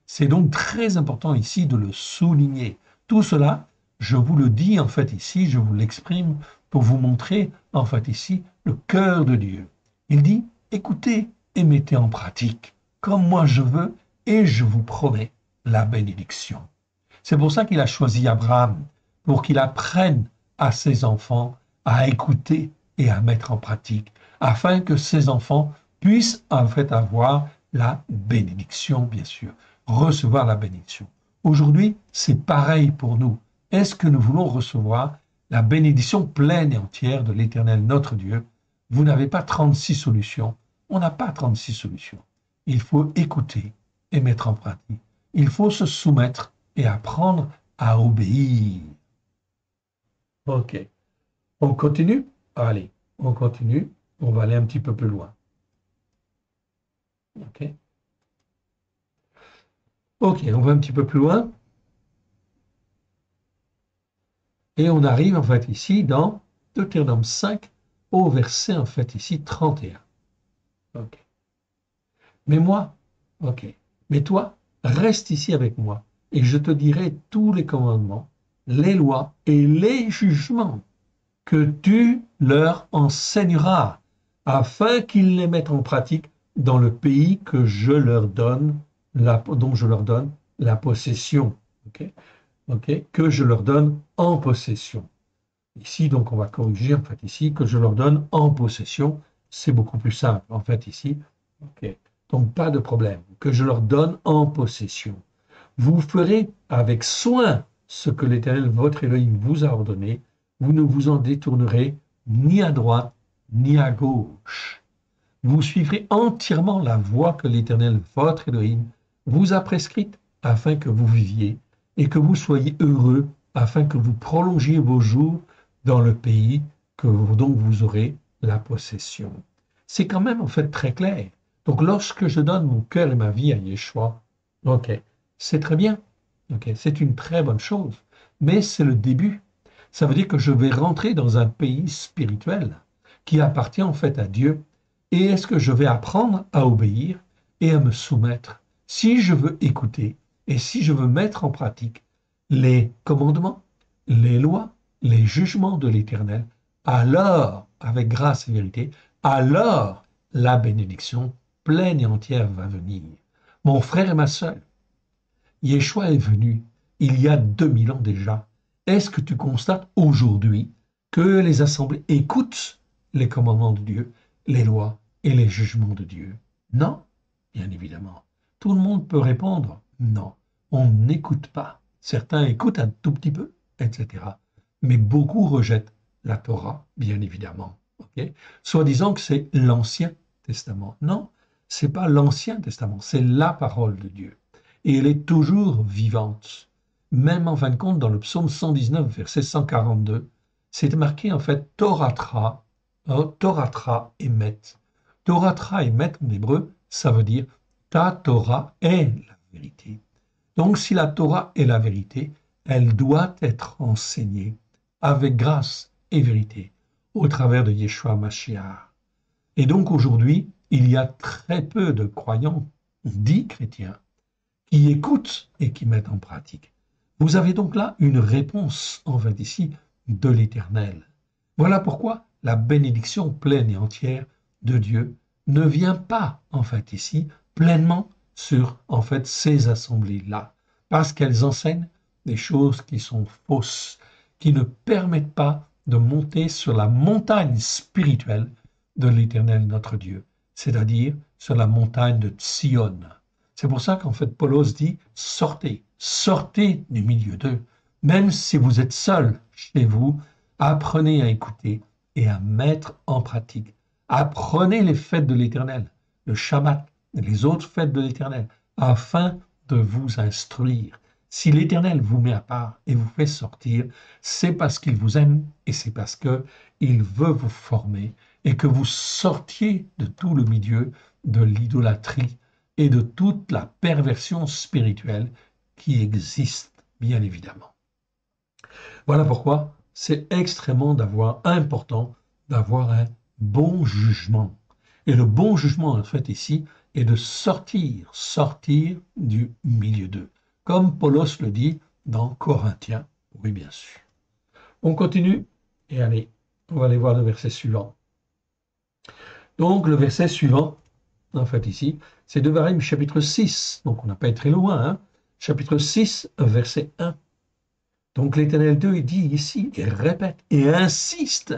C'est donc très important ici de le souligner. Tout cela, je vous le dis en fait ici, je vous l'exprime pour vous montrer en fait ici le cœur de Dieu. Il dit, écoutez et mettez en pratique, comme moi je veux, et je vous promets la bénédiction. C'est pour ça qu'il a choisi Abraham, pour qu'il apprenne à ses enfants à écouter et à mettre en pratique, afin que ses enfants puissent en fait avoir la bénédiction, bien sûr, recevoir la bénédiction. Aujourd'hui, c'est pareil pour nous. Est-ce que nous voulons recevoir la bénédiction pleine et entière de l'Éternel notre Dieu? Vous n'avez pas 36 solutions. On n'a pas 36 solutions. Il faut écouter et mettre en pratique. Il faut se soumettre et apprendre à obéir. Ok. On continue? Allez, on continue. On va aller un petit peu plus loin. Ok. Ok, on va un petit peu plus loin. Et on arrive en fait ici dans Deutéronome 5 au verset en fait ici 31. Ok. Mais moi, ok. Mais toi, reste ici avec moi et je te dirai tous les commandements, les lois et les jugements que tu leur enseigneras afin qu'ils les mettent en pratique dans le pays que je leur donne, dont je leur donne la possession. Okay? Que je leur donne en possession. Ici, donc, on va corriger, en fait, ici, que je leur donne en possession, c'est beaucoup plus simple, en fait, ici. Donc, pas de problème. Que je leur donne en possession. Vous ferez avec soin ce que l'Éternel, votre Elohim, vous a ordonné, vous ne vous en détournerez ni à droite ni à gauche. Vous suivrez entièrement la voie que l'Éternel, votre Elohim, vous a prescrite afin que vous viviez et que vous soyez heureux, afin que vous prolongiez vos jours dans le pays dont vous aurez la possession. C'est quand même en fait très clair. Donc lorsque je donne mon cœur et ma vie à Yeshua, ok, c'est très bien, ok, c'est une très bonne chose, mais c'est le début. Ça veut dire que je vais rentrer dans un pays spirituel qui appartient en fait à Dieu. Et est-ce que je vais apprendre à obéir et à me soumettre si je veux écouter et si je veux mettre en pratique les commandements, les lois, les jugements de l'Éternel, alors, avec grâce et vérité, alors la bénédiction pleine et entière va venir. Mon frère et ma sœur, Yeshua est venu il y a 2000 ans déjà. Est-ce que tu constates aujourd'hui que les assemblées écoutent les commandements de Dieu, les lois et les jugements de Dieu? Non, bien évidemment. Tout le monde peut répondre non. On n'écoute pas. Certains écoutent un tout petit peu, etc. Mais beaucoup rejettent la Torah, bien évidemment. Okay? Soit disant que c'est l'Ancien Testament. Non, c'est pas l'Ancien Testament, c'est la parole de Dieu. Et elle est toujours vivante. Même en fin de compte, dans le psaume 119, verset 142, c'est marqué en fait Toratra, Toratra emet. Toratra emet en hébreu, ça veut dire ta Torah est la vérité. Donc si la Torah est la vérité, elle doit être enseignée avec grâce et vérité au travers de Yeshua Mashiach. Et donc aujourd'hui, il y a très peu de croyants, dits chrétiens, qui écoutent et qui mettent en pratique. Vous avez donc là une réponse, en fait ici, de l'Éternel. Voilà pourquoi la bénédiction pleine et entière de Dieu ne vient pas, en fait ici, pleinement sur, en fait, ces assemblées-là, parce qu'elles enseignent des choses qui sont fausses, qui ne permettent pas de monter sur la montagne spirituelle de l'Éternel notre Dieu, c'est-à-dire sur la montagne de Sion. C'est pour ça qu'en fait, Paulos dit « Sortez, sortez du milieu d'eux. Même si vous êtes seul chez vous, apprenez à écouter et à mettre en pratique. Apprenez les fêtes de l'Éternel, le Shabbat, et les autres fêtes de l'Éternel, afin de vous instruire. Si l'Éternel vous met à part et vous fait sortir, c'est parce qu'il vous aime et c'est parce qu'il veut vous former et que vous sortiez de tout le milieu de l'idolâtrie et de toute la perversion spirituelle qui existe, bien évidemment. Voilà pourquoi c'est extrêmement important d'avoir un bon jugement. Et le bon jugement, en fait, ici, est de sortir du milieu d'eux. Comme Paulos le dit dans Corinthiens, oui, bien sûr. On continue, et allez, on va aller voir le verset suivant. Donc, le verset suivant, en fait, ici, c'est Devarim, chapitre 6. Donc, on n'a pas été très loin, hein. Chapitre 6, verset 1. Donc, l'Éternel Dieu, il dit ici, il répète et insiste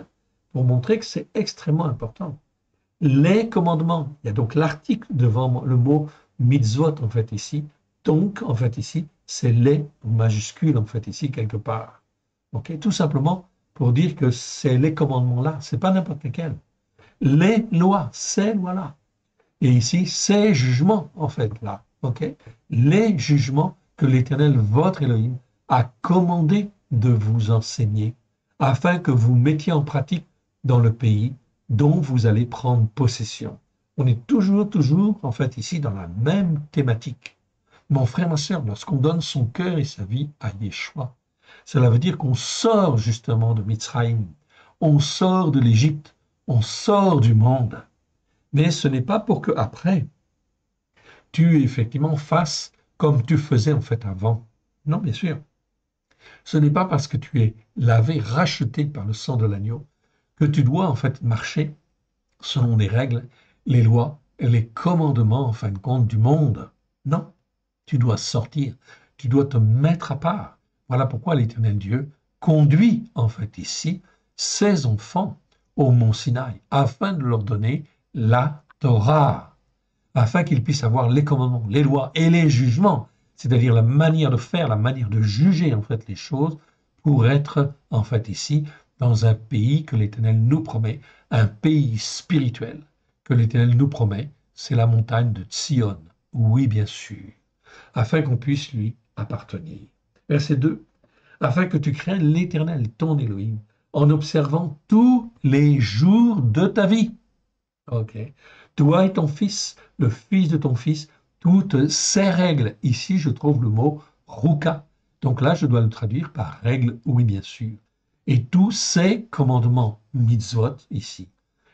pour montrer que c'est extrêmement important. Les commandements, il y a donc l'article devant le mot mitzvot, en fait, ici. Donc, en fait, ici, c'est les majuscules, en fait, ici, quelque part. Ok, tout simplement pour dire que c'est les commandements-là, c'est pas n'importe lesquels. Les lois, ces lois-là. Et ici, ces jugements, en fait, là. Ok, les jugements que l'Éternel, votre Elohim, a commandé de vous enseigner, afin que vous mettiez en pratique dans le pays dont vous allez prendre possession. On est toujours, en fait, ici, dans la même thématique. Mon frère, ma sœur, lorsqu'on donne son cœur et sa vie à Yeshua, cela veut dire qu'on sort justement de Mitzrayim, on sort de l'Égypte, on sort du monde. Mais ce n'est pas pour que après tu effectivement fasses comme tu faisais en fait avant. Non, bien sûr. Ce n'est pas parce que tu es lavé, racheté par le sang de l'agneau, que tu dois en fait marcher selon les règles, les lois et les commandements en fin de compte du monde. Non, tu dois sortir, tu dois te mettre à part. Voilà pourquoi l'Éternel Dieu conduit en fait ici ses enfants au mont Sinaï afin de leur donner la Torah, afin qu'ils puissent avoir les commandements, les lois et les jugements. c'est-à-dire la manière de faire, la manière de juger en fait les choses, pour être en fait ici dans un pays que l'Éternel nous promet, un pays spirituel que l'Éternel nous promet, c'est la montagne de Sion. Oui, bien sûr, afin qu'on puisse lui appartenir. Verset 2. Afin que tu craignes l'Éternel, ton Élohim, en observant tous les jours de ta vie. Ok. Toi et ton fils, le fils de ton fils, toutes ces règles. Ici, je trouve le mot ruka. Donc là, je dois le traduire par règle, oui, bien sûr. Et tous ces commandements, mitzvot, ici,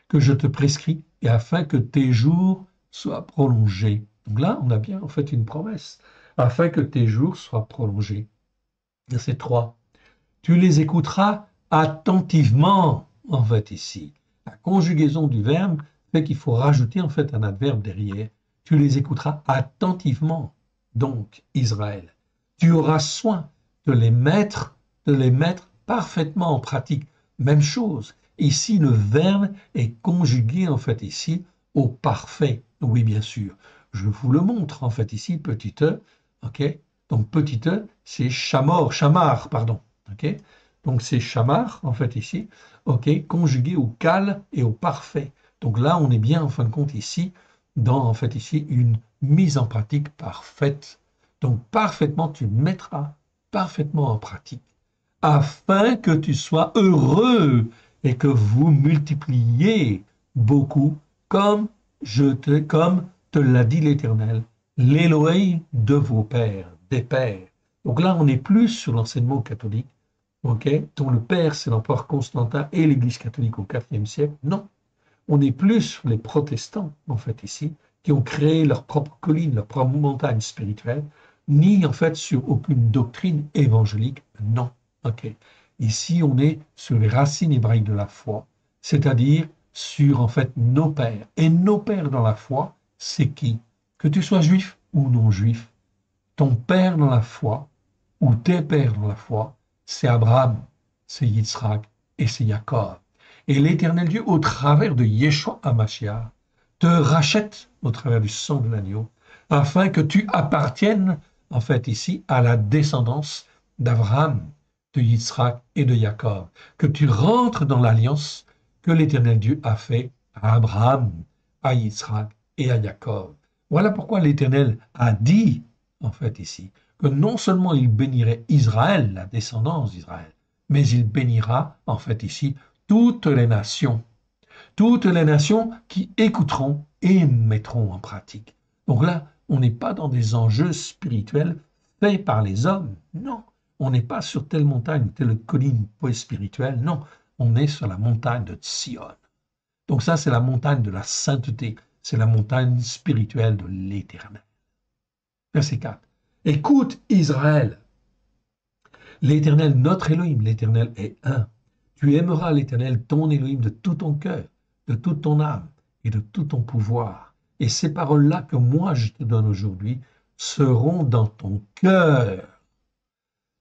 que je te prescris, et afin que tes jours soient prolongés. Donc là, on a bien en fait une promesse, afin que tes jours soient prolongés. Verset 3. Tu les écouteras attentivement, en fait, ici. La conjugaison du verbe fait qu'il faut rajouter, en fait, un adverbe derrière. Tu les écouteras attentivement, donc, Israël. Tu auras soin de les mettre parfaitement en pratique. Même chose. Ici, le verbe est conjugué, en fait, ici, au parfait. Oui, bien sûr. Je vous le montre, en fait, ici, petit e, ok? Donc, petit e, c'est chamar, pardon. Ok, donc c'est chamar, en fait, ici, ok, conjugué au cal et au parfait. Donc là, on est bien, en fin de compte, ici, dans, en fait, ici, une mise en pratique parfaite. Donc, parfaitement, tu mettras parfaitement en pratique, afin que tu sois heureux et que vous multipliez beaucoup, comme te l'a dit l'Éternel, l'Élohim de vos pères, des pères. Donc là, on n'est plus sur l'enseignement catholique, ok, dont le père, c'est l'empereur Constantin et l'Église catholique au IVe siècle. Non, on est plus sur les protestants, en fait, ici, qui ont créé leur propre colline, leur propre montagne spirituelle, ni, en fait, sur aucune doctrine évangélique. Non, ok. Ici, on est sur les racines hébraïques de la foi, c'est-à-dire sur, en fait, nos pères. Et nos pères dans la foi, c'est qui? Que tu sois juif ou non juif, ton père dans la foi, ou tes pères dans la foi, c'est Abraham, c'est Yitzhak et c'est Jacob. Et l'Éternel Dieu, au travers de Yeshua HaMashiach, te rachète au travers du sang de l'agneau, afin que tu appartiennes, en fait, ici, à la descendance d'Abraham, de Yitzhak et de Jacob, que tu rentres dans l'alliance que l'Éternel Dieu a fait à Abraham, à Yitzhak et à Jacob. Voilà pourquoi l'Éternel a dit, en fait, ici, que non seulement il bénirait Israël, la descendance d'Israël, mais il bénira, en fait, ici, toutes les nations qui écouteront et mettront en pratique. Donc là, on n'est pas dans des enjeux spirituels faits par les hommes, non. On n'est pas sur telle montagne, telle colline spirituelle, non. On est sur la montagne de Sion. Donc ça, c'est la montagne de la sainteté, c'est la montagne spirituelle de l'Éternel. Verset 4. Écoute Israël, l'Éternel, notre Élohim, l'Éternel est un. Tu aimeras l'Éternel, ton Élohim, de tout ton cœur, de toute ton âme et de tout ton pouvoir. Et ces paroles-là que moi je te donne aujourd'hui seront dans ton cœur.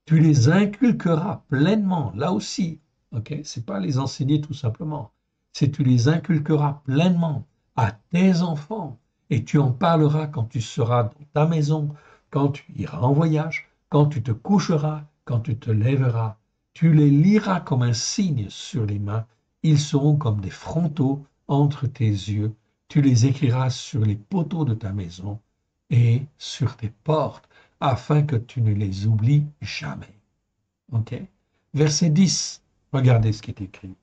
Tu les inculqueras pleinement, là aussi. Ok, c'est pas les enseigner tout simplement. C'est tu les inculqueras pleinement à tes enfants et tu en parleras quand tu seras dans ta maison, quand tu iras en voyage, quand tu te coucheras, quand tu te lèveras. Tu les liras comme un signe sur les mains. Ils seront comme des frontaux entre tes yeux. Tu les écriras sur les poteaux de ta maison et sur tes portes, afin que tu ne les oublies jamais. Ok. Verset 10. Regardez ce qui est écrit.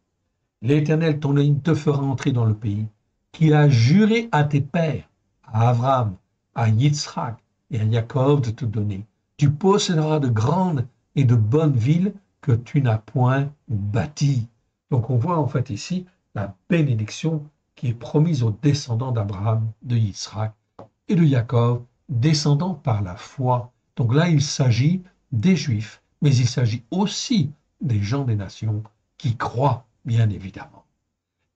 L'Éternel, ton Élohim, te fera entrer dans le pays qu'il a juré à tes pères, à Abraham, à Yitzhak et à Jacob de te donner. Tu posséderas de grandes et de bonnes villes que tu n'as point bâties. Donc on voit en fait ici la bénédiction qui est promise aux descendants d'Abraham, de Yitzhak et de Jacob, descendants par la foi. Donc là, il s'agit des Juifs, mais il s'agit aussi des gens des nations qui croient, bien évidemment.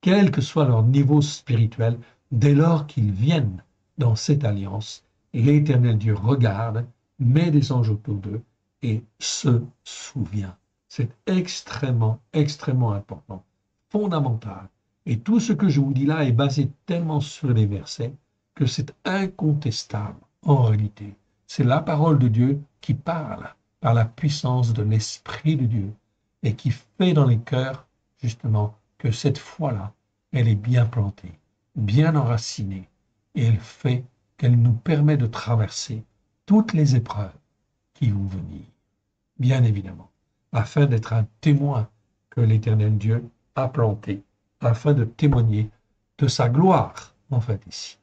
Quel que soit leur niveau spirituel, dès lors qu'ils viennent dans cette alliance, l'Éternel Dieu regarde, met des anges autour d'eux et se souvient. C'est extrêmement, extrêmement important, fondamental. Et tout ce que je vous dis là est basé tellement sur les versets que c'est incontestable en réalité. c'est la parole de Dieu qui parle par la puissance de l'Esprit de Dieu et qui fait dans les cœurs, justement, que cette foi-là, elle est bien plantée, bien enracinée, et elle fait qu'elle nous permet de traverser toutes les épreuves qui vont venir, bien évidemment, afin d'être un témoin que l'Éternel Dieu a planté, afin de témoigner de sa gloire, en fait, ici.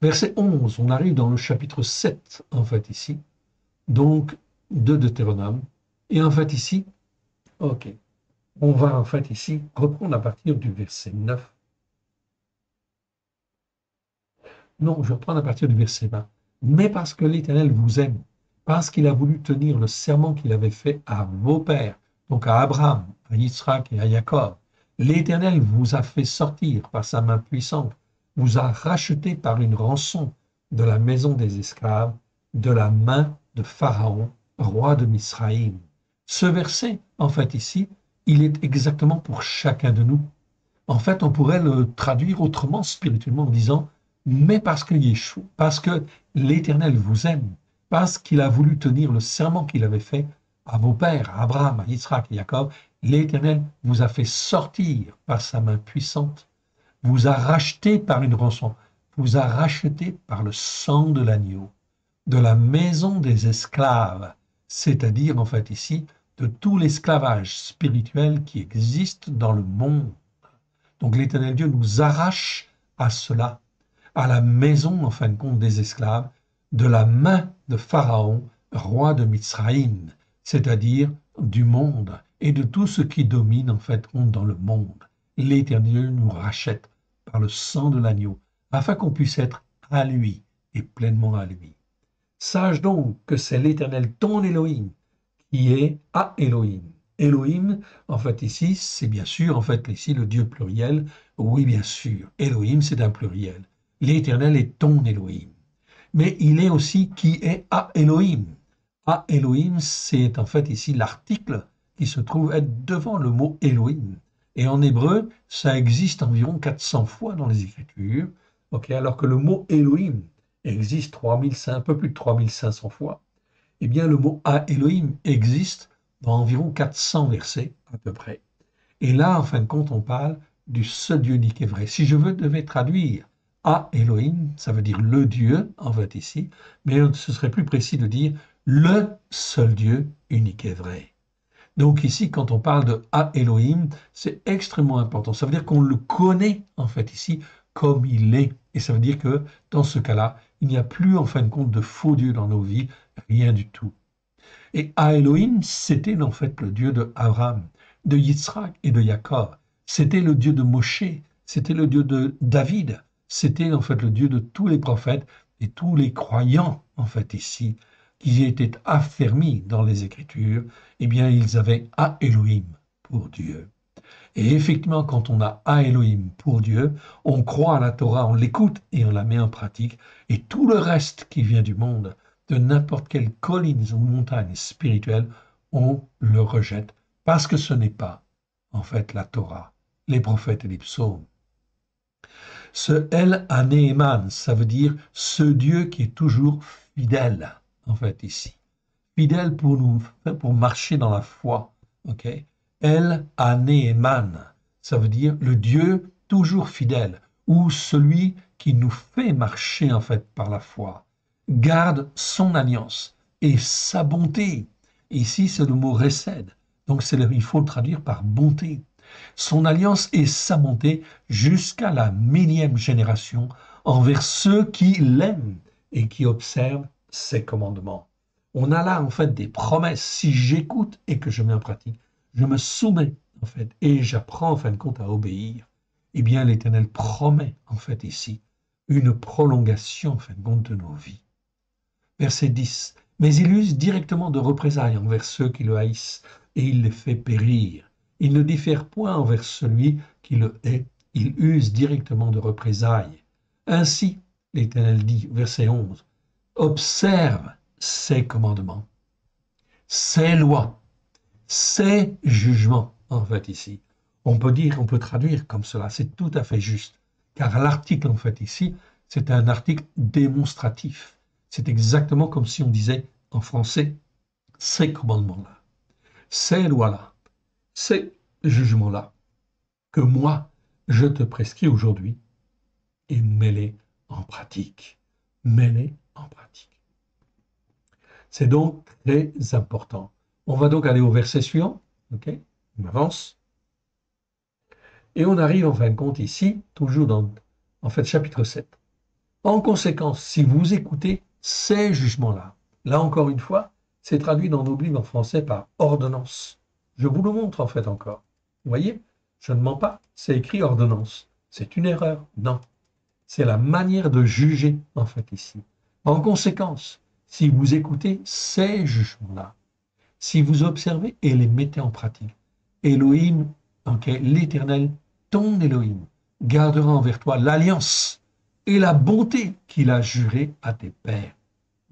Verset 11, on arrive dans le chapitre 7, en fait, ici, donc de Deutéronome, et en fait, ici, ok, on va, en fait, ici, reprendre à partir du verset 9. Non, je vais reprendre à partir du verset 20. Mais parce que l'Éternel vous aime, parce qu'il a voulu tenir le serment qu'il avait fait à vos pères, donc à Abraham, à Isaac et à Jacob, l'Éternel vous a fait sortir par sa main puissante, vous a racheté par une rançon de la maison des esclaves, de la main de Pharaon, roi de Misraïm. Ce verset, en fait, ici, il est exactement pour chacun de nous. En fait, on pourrait le traduire autrement spirituellement en disant mais parce que Yeshua, parce que l'Éternel vous aime, parce qu'il a voulu tenir le serment qu'il avait fait à vos pères, à Abraham, à Isaac et Jacob, l'Éternel vous a fait sortir par sa main puissante, vous a racheté par une rançon, vous a racheté par le sang de l'agneau, de la maison des esclaves, c'est-à-dire en fait ici de tout l'esclavage spirituel qui existe dans le monde. Donc l'Éternel Dieu nous arrache à cela, à la maison, en fin de compte, des esclaves, de la main de Pharaon, roi de Misraïm, c'est-à-dire du monde et de tout ce qui domine, en fait, dans le monde. L'Éternel nous rachète par le sang de l'agneau, afin qu'on puisse être à lui et pleinement à lui. Sache donc que c'est l'Éternel, ton Elohim, qui est à Elohim. Elohim, en fait, ici, c'est bien sûr, en fait, ici, le Dieu pluriel. Oui, bien sûr, Elohim, c'est un pluriel. L'Éternel est ton Elohim. Mais il est aussi qui est à Elohim. À Elohim, c'est en fait ici l'article qui se trouve être devant le mot Elohim. Et en hébreu, ça existe environ 400 fois dans les Écritures, okay, alors que le mot Elohim existe un peu plus de 3500 fois. Eh bien, le mot à Elohim existe dans environ 400 versets à peu près. Et là, en fin de compte, on parle du seul Dieu unique et vrai. Si je devais traduire à Elohim, ça veut dire le Dieu, en fait ici, mais ce serait plus précis de dire le seul Dieu unique et vrai. Donc ici, quand on parle de à Elohim, c'est extrêmement important. Ça veut dire qu'on le connaît, en fait ici, comme il est. Et ça veut dire que dans ce cas-là, il n'y a plus, en fin de compte, de faux dieux dans nos vies, rien du tout. Et à Elohim, c'était en fait le Dieu de Abraham, de Yitzhak et de Jacob. C'était le Dieu de Moshe, c'était le Dieu de David, c'était en fait le Dieu de tous les prophètes et tous les croyants, en fait, ici, qui étaient affermis dans les Écritures, eh bien, ils avaient à Elohim pour Dieu. Et effectivement, quand on a à Elohim pour Dieu, on croit à la Torah, on l'écoute et on la met en pratique, et tout le reste qui vient du monde, de n'importe quelle colline ou montagne spirituelle, on le rejette, parce que ce n'est pas, en fait, la Torah, les prophètes et les psaumes. Ce El Anéeman, ça veut dire ce Dieu qui est toujours fidèle, en fait, ici. Fidèle pour marcher dans la foi, ok? El Anéeman, ça veut dire le Dieu toujours fidèle, ou celui qui nous fait marcher, en fait, par la foi. Garde son alliance et sa bonté. Ici, c'est le mot récède. Donc, il faut le traduire par bonté. Son alliance et sa bonté jusqu'à la 1000e génération envers ceux qui l'aiment et qui observent ses commandements. On a là, en fait, des promesses. Si j'écoute et que je mets en pratique, je me soumets, en fait, et j'apprends, en fin de compte, à obéir. Eh bien, l'Éternel promet, en fait, ici, une prolongation, en fin de compte, de nos vies. Verset 10. Mais il use directement de représailles envers ceux qui le haïssent, et il les fait périr. Il ne diffère point envers celui qui le hait, il use directement de représailles. Ainsi, l'Éternel dit, verset 11, observe ses commandements, ses lois, ses jugements, en fait ici. On peut traduire comme cela, c'est tout à fait juste, car l'article, en fait ici, c'est un article démonstratif. C'est exactement comme si on disait en français ces commandements-là, ces lois-là, ces jugements-là que moi, je te prescris aujourd'hui et mets-les en pratique. Mets-les en pratique. C'est donc très important. On va donc aller au verset suivant. Ok, on avance. Et on arrive en fin de compte ici, toujours dans, en fait, chapitre 7. En conséquence, si vous écoutez ces jugements-là, là encore une fois, c'est traduit dans nos Bibles en français par ordonnance. Je vous le montre en fait encore. Vous voyez, je ne mens pas, c'est écrit ordonnance. C'est une erreur. Non, c'est la manière de juger en fait ici. En conséquence, si vous écoutez ces jugements-là, si vous observez et les mettez en pratique, Elohim, okay, l'Éternel, ton Elohim, gardera envers toi l'alliance et la bonté qu'il a jurée à tes pères.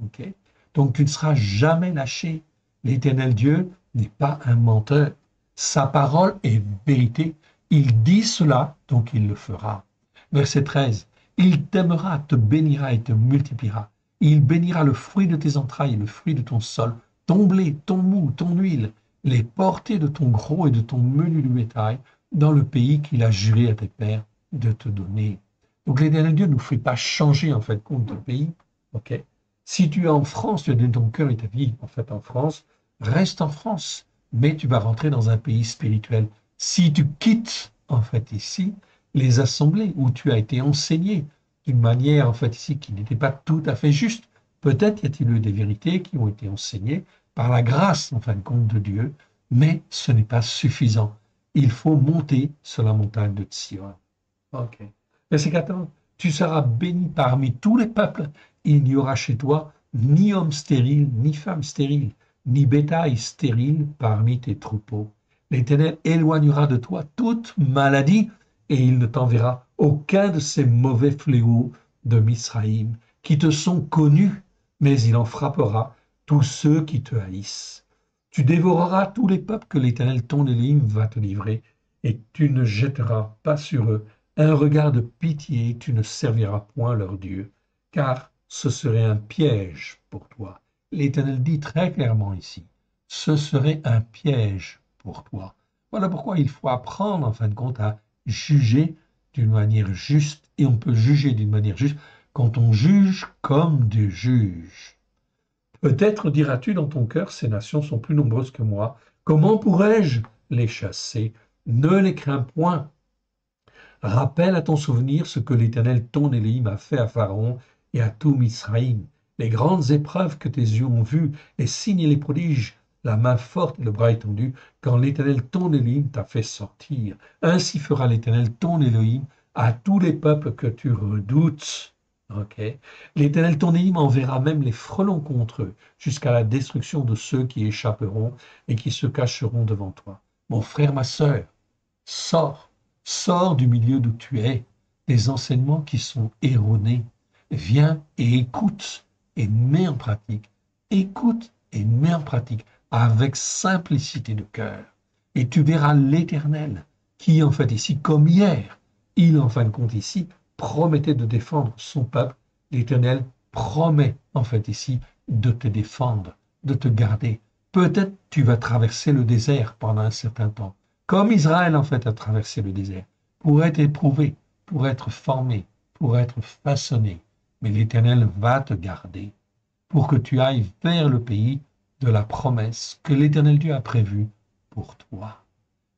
Okay? Donc tu ne seras jamais lâché. L'Éternel Dieu n'est pas un menteur. Sa parole est vérité. Il dit cela, donc il le fera. Verset 13. Il t'aimera, te bénira et te multipliera. Il bénira le fruit de tes entrailles et le fruit de ton sol, ton blé, ton mou, ton huile, les portées de ton gros et de ton menu du bétail, dans le pays qu'il a juré à tes pères de te donner. Donc l'Éternel Dieu ne nous fait pas changer en fait compte de pays. Ok. Si tu es en France, tu as donné ton cœur et ta vie en fait en France, reste en France, mais tu vas rentrer dans un pays spirituel. Si tu quittes en fait ici les assemblées où tu as été enseigné d'une manière en fait ici qui n'était pas tout à fait juste, peut-être y a-t-il eu des vérités qui ont été enseignées par la grâce en fin de compte de Dieu, mais ce n'est pas suffisant. Il faut monter sur la montagne de Sion. Ok. Verset 14. Tu seras béni parmi tous les peuples. Il n'y aura chez toi ni homme stérile, ni femme stérile, ni bétail stérile parmi tes troupeaux. L'Éternel éloignera de toi toute maladie et il ne t'enverra aucun de ces mauvais fléaux de Misraïm qui te sont connus, mais il en frappera tous ceux qui te haïssent. Tu dévoreras tous les peuples que l'Éternel ton Élohim va te livrer, et tu ne jetteras pas sur eux un regard de pitié, tu ne serviras point leur Dieu, car ce serait un piège pour toi. L'Éternel dit très clairement ici, ce serait un piège pour toi. Voilà pourquoi il faut apprendre en fin de compte à juger d'une manière juste, et on peut juger d'une manière juste quand on juge comme Dieu juge. Peut-être diras-tu dans ton cœur, ces nations sont plus nombreuses que moi, comment pourrais-je les chasser? Ne les crains point. Rappelle à ton souvenir ce que l'Éternel ton Élohim a fait à Pharaon et à tout Misraïm, les grandes épreuves que tes yeux ont vues, les signes et les prodiges, la main forte et le bras étendu, quand l'Éternel ton Élohim t'a fait sortir. Ainsi fera l'Éternel ton Élohim à tous les peuples que tu redoutes. Okay. L'Éternel ton Élohim enverra même les frelons contre eux, jusqu'à la destruction de ceux qui échapperont et qui se cacheront devant toi. Mon frère, ma sœur, sors. Sors du milieu d'où tu es, des enseignements qui sont erronés. Viens et écoute et mets en pratique. Écoute et mets en pratique avec simplicité de cœur. Et tu verras l'Éternel qui, en fait, ici, comme hier, il, en fin de compte, ici, promettait de défendre son peuple. L'Éternel promet, en fait, ici, de te défendre, de te garder. Peut-être tu vas traverser le désert pendant un certain temps, comme Israël en fait a traversé le désert, pour être éprouvé, pour être formé, pour être façonné. Mais l'Éternel va te garder pour que tu ailles vers le pays de la promesse que l'Éternel Dieu a prévu pour toi.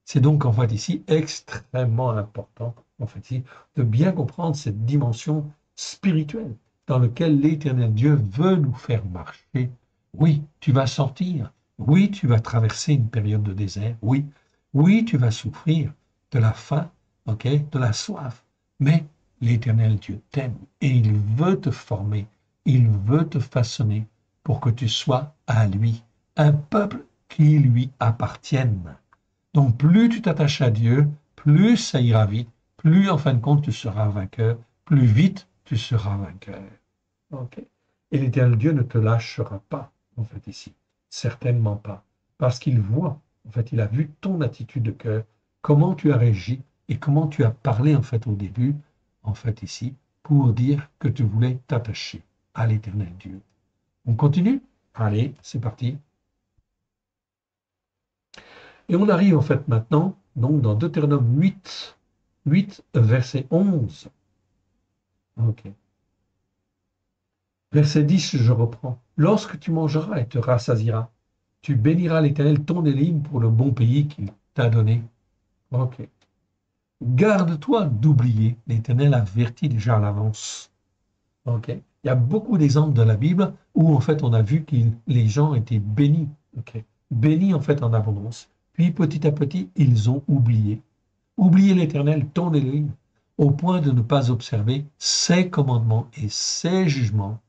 C'est donc en fait ici extrêmement important en fait ici, de bien comprendre cette dimension spirituelle dans laquelle l'Éternel Dieu veut nous faire marcher. Oui, tu vas sortir. Oui, tu vas traverser une période de désert. Oui, oui, tu vas souffrir de la faim, ok, de la soif, mais l'Éternel Dieu t'aime et il veut te former, il veut te façonner pour que tu sois à lui, un peuple qui lui appartienne. Donc plus tu t'attaches à Dieu, plus ça ira vite, plus en fin de compte tu seras vainqueur, plus vite tu seras vainqueur. Ok. Et l'Éternel Dieu ne te lâchera pas, en fait, ici. Certainement pas. Parce qu'il voit, en fait, il a vu ton attitude de cœur, comment tu as réagi et comment tu as parlé, en fait, au début, en fait, ici, pour dire que tu voulais t'attacher à l'Éternel Dieu. On continue? Allez, c'est parti. Et on arrive en fait maintenant, donc dans Deutéronome 8, verset 11. Ok. Verset 10, je reprends. Lorsque tu mangeras et te rassasieras, tu béniras l'Éternel ton Élim pour le bon pays qu'il t'a donné. Ok. Garde-toi d'oublier, l'Éternel avertit déjà à l'avance. Ok. Il y a beaucoup d'exemples dans la Bible où en fait on a vu que les gens étaient bénis. Ok. Bénis en fait en abondance. Puis petit à petit, ils ont oublié. Oublié l'Éternel, ton Élohim, au point de ne pas observer ses commandements et ses jugements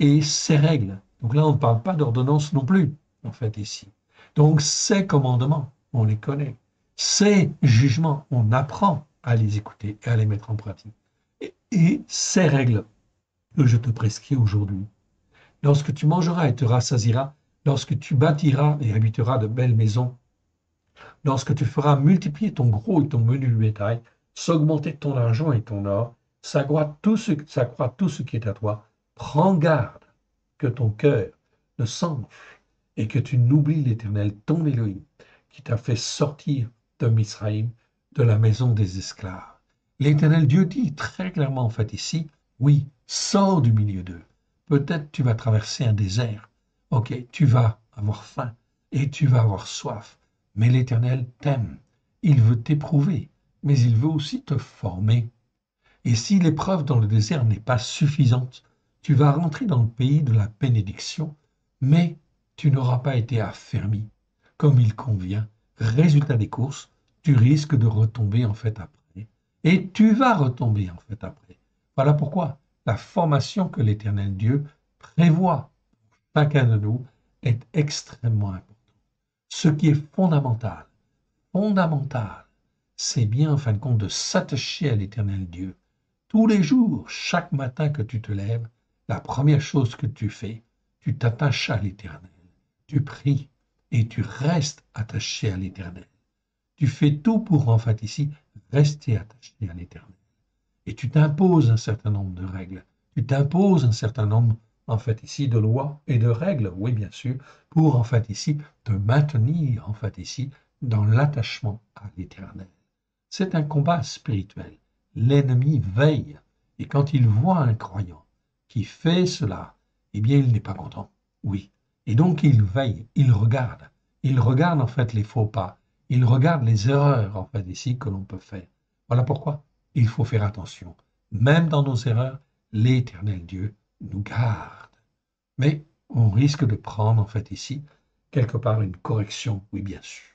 et ses règles. Donc là, on ne parle pas d'ordonnance non plus, en fait, ici. Donc ces commandements, on les connaît. Ces jugements, on apprend à les écouter et à les mettre en pratique. Et ces règles que je te prescris aujourd'hui. Lorsque tu mangeras et te rassasieras, lorsque tu bâtiras et habiteras de belles maisons, lorsque tu feras multiplier ton gros et ton menu bétail, s'augmenter ton argent et ton or, s'accroître tout ce qui est à toi, prends garde que ton cœur ne s'enfle et que tu n'oublies l'Éternel, ton Élohim, qui t'a fait sortir de Misraïm, de la maison des esclaves. L'Éternel Dieu dit très clairement en fait ici, oui, sors du milieu d'eux. Peut-être tu vas traverser un désert. Ok, tu vas avoir faim et tu vas avoir soif. Mais l'Éternel t'aime. Il veut t'éprouver, mais il veut aussi te former. Et si l'épreuve dans le désert n'est pas suffisante, tu vas rentrer dans le pays de la bénédiction, mais tu n'auras pas été affermi comme il convient. Résultat des courses, tu risques de retomber en fait après. Et tu vas retomber en fait après. Voilà pourquoi la formation que l'Éternel Dieu prévoit pour chacun de nous est extrêmement importante. Ce qui est fondamental, c'est bien en fin de compte de s'attacher à l'Éternel Dieu. Tous les jours, chaque matin que tu te lèves, la première chose que tu fais, tu t'attaches à l'Éternel. Tu pries et tu restes attaché à l'Éternel. Tu fais tout pour, en fait, ici, rester attaché à l'Éternel. Et tu t'imposes un certain nombre de règles. Tu t'imposes un certain nombre, en fait, ici, de lois et de règles, oui, bien sûr, pour, en fait, ici, te maintenir, en fait, ici, dans l'attachement à l'Éternel. C'est un combat spirituel. L'ennemi veille, et quand il voit un croyant qui fait cela, eh bien, il n'est pas content. Oui. Et donc, il veille, il regarde. Il regarde, en fait, les faux pas. Il regarde les erreurs, en fait, ici, que l'on peut faire. Voilà pourquoi il faut faire attention. Même dans nos erreurs, l'Éternel Dieu nous garde. Mais on risque de prendre, en fait, ici, quelque part, une correction, oui, bien sûr.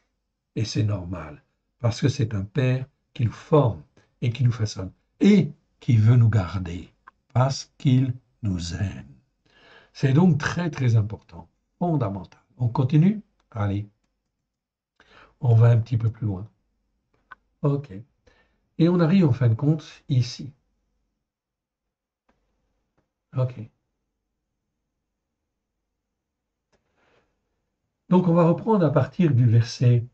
Et c'est normal, parce que c'est un Père qui nous forme et qui nous façonne, et qui veut nous garder, parce qu'il nous aime. C'est donc très, très important, fondamental. On continue? Allez, on va un petit peu plus loin. OK. Et on arrive en fin de compte ici. OK. Donc on va reprendre à partir du verset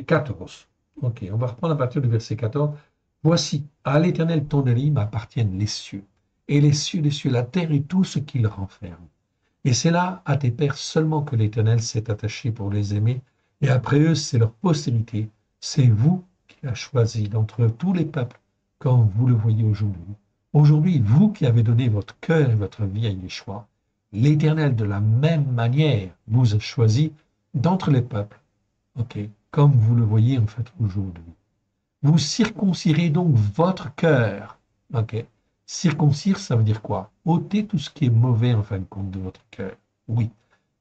14. OK, on va reprendre à partir du verset 14. Voici, à l'Éternel ton Élohim appartiennent les cieux, et les cieux, la terre et tout ce qu'ils renferment. Et c'est là, à tes pères seulement que l'Éternel s'est attaché pour les aimer, et après eux, c'est leur postérité. C'est vous qui a choisi d'entre tous les peuples, comme vous le voyez aujourd'hui. Aujourd'hui, vous qui avez donné votre cœur et votre vie à Yeshua, l'Éternel, de la même manière, vous a choisi d'entre les peuples, ok, comme vous le voyez en fait aujourd'hui. Vous circoncirez donc votre cœur, ok. Circoncire, ça veut dire quoi? Ôter tout ce qui est mauvais en fin de compte de votre cœur. Oui,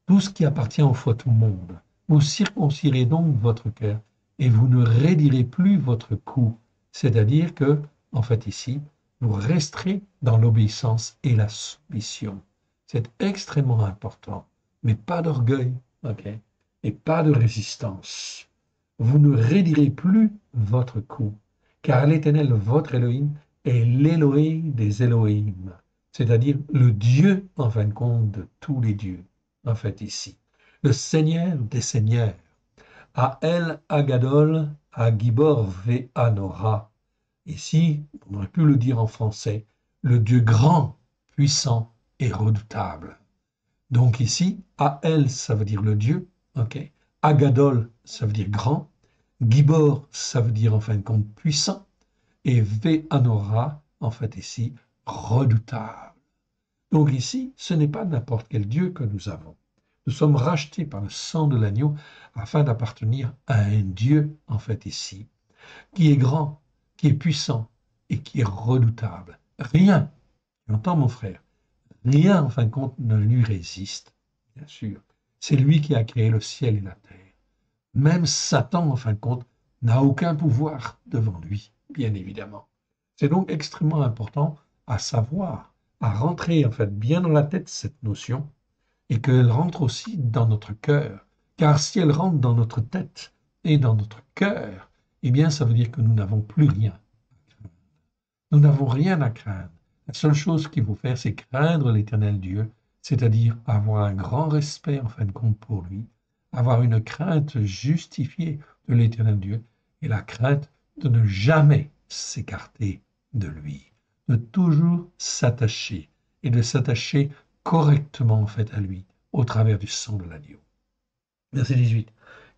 tout ce qui appartient au faux monde. Vous circoncirez donc votre cœur et vous ne raidirez plus votre cou. C'est-à-dire que, en fait, ici, vous resterez dans l'obéissance et la soumission. C'est extrêmement important, mais pas d'orgueil, ok, et pas de résistance. Vous ne raidirez plus votre cou, car l'Éternel, votre Élohim, est l'Élohim des Élohim, c'est-à-dire le Dieu, en fin de compte, de tous les dieux, en fait ici. Le Seigneur des Seigneurs, à El Agadol, à Gibor Ve'anora. Ici, on aurait pu le dire en français, le Dieu grand, puissant et redoutable. Donc ici, Ael, ça veut dire le Dieu, ok. Agadol, ça veut dire grand. Gibor, ça veut dire en fin de compte puissant. Et Ve'anora, en fait ici, redoutable. Donc ici, ce n'est pas n'importe quel Dieu que nous avons. Nous sommes rachetés par le sang de l'agneau afin d'appartenir à un Dieu, en fait ici, qui est grand, qui est puissant et qui est redoutable. Rien, tu entends mon frère, rien en fin de compte ne lui résiste, bien sûr. C'est lui qui a créé le ciel et la terre. Même Satan, en fin de compte, n'a aucun pouvoir devant lui, bien évidemment. C'est donc extrêmement important à savoir, à rentrer en fait bien dans la tête cette notion et qu'elle rentre aussi dans notre cœur. Car si elle rentre dans notre tête et dans notre cœur, eh bien ça veut dire que nous n'avons plus rien. Nous n'avons rien à craindre. La seule chose qu'il faut faire, c'est craindre l'Éternel Dieu, c'est-à-dire avoir un grand respect en fin de compte pour lui, avoir une crainte justifiée de l'Éternel Dieu et la crainte de ne jamais s'écarter de lui, de toujours s'attacher et de s'attacher correctement en fait à lui au travers du sang de l'agneau. Verset 18.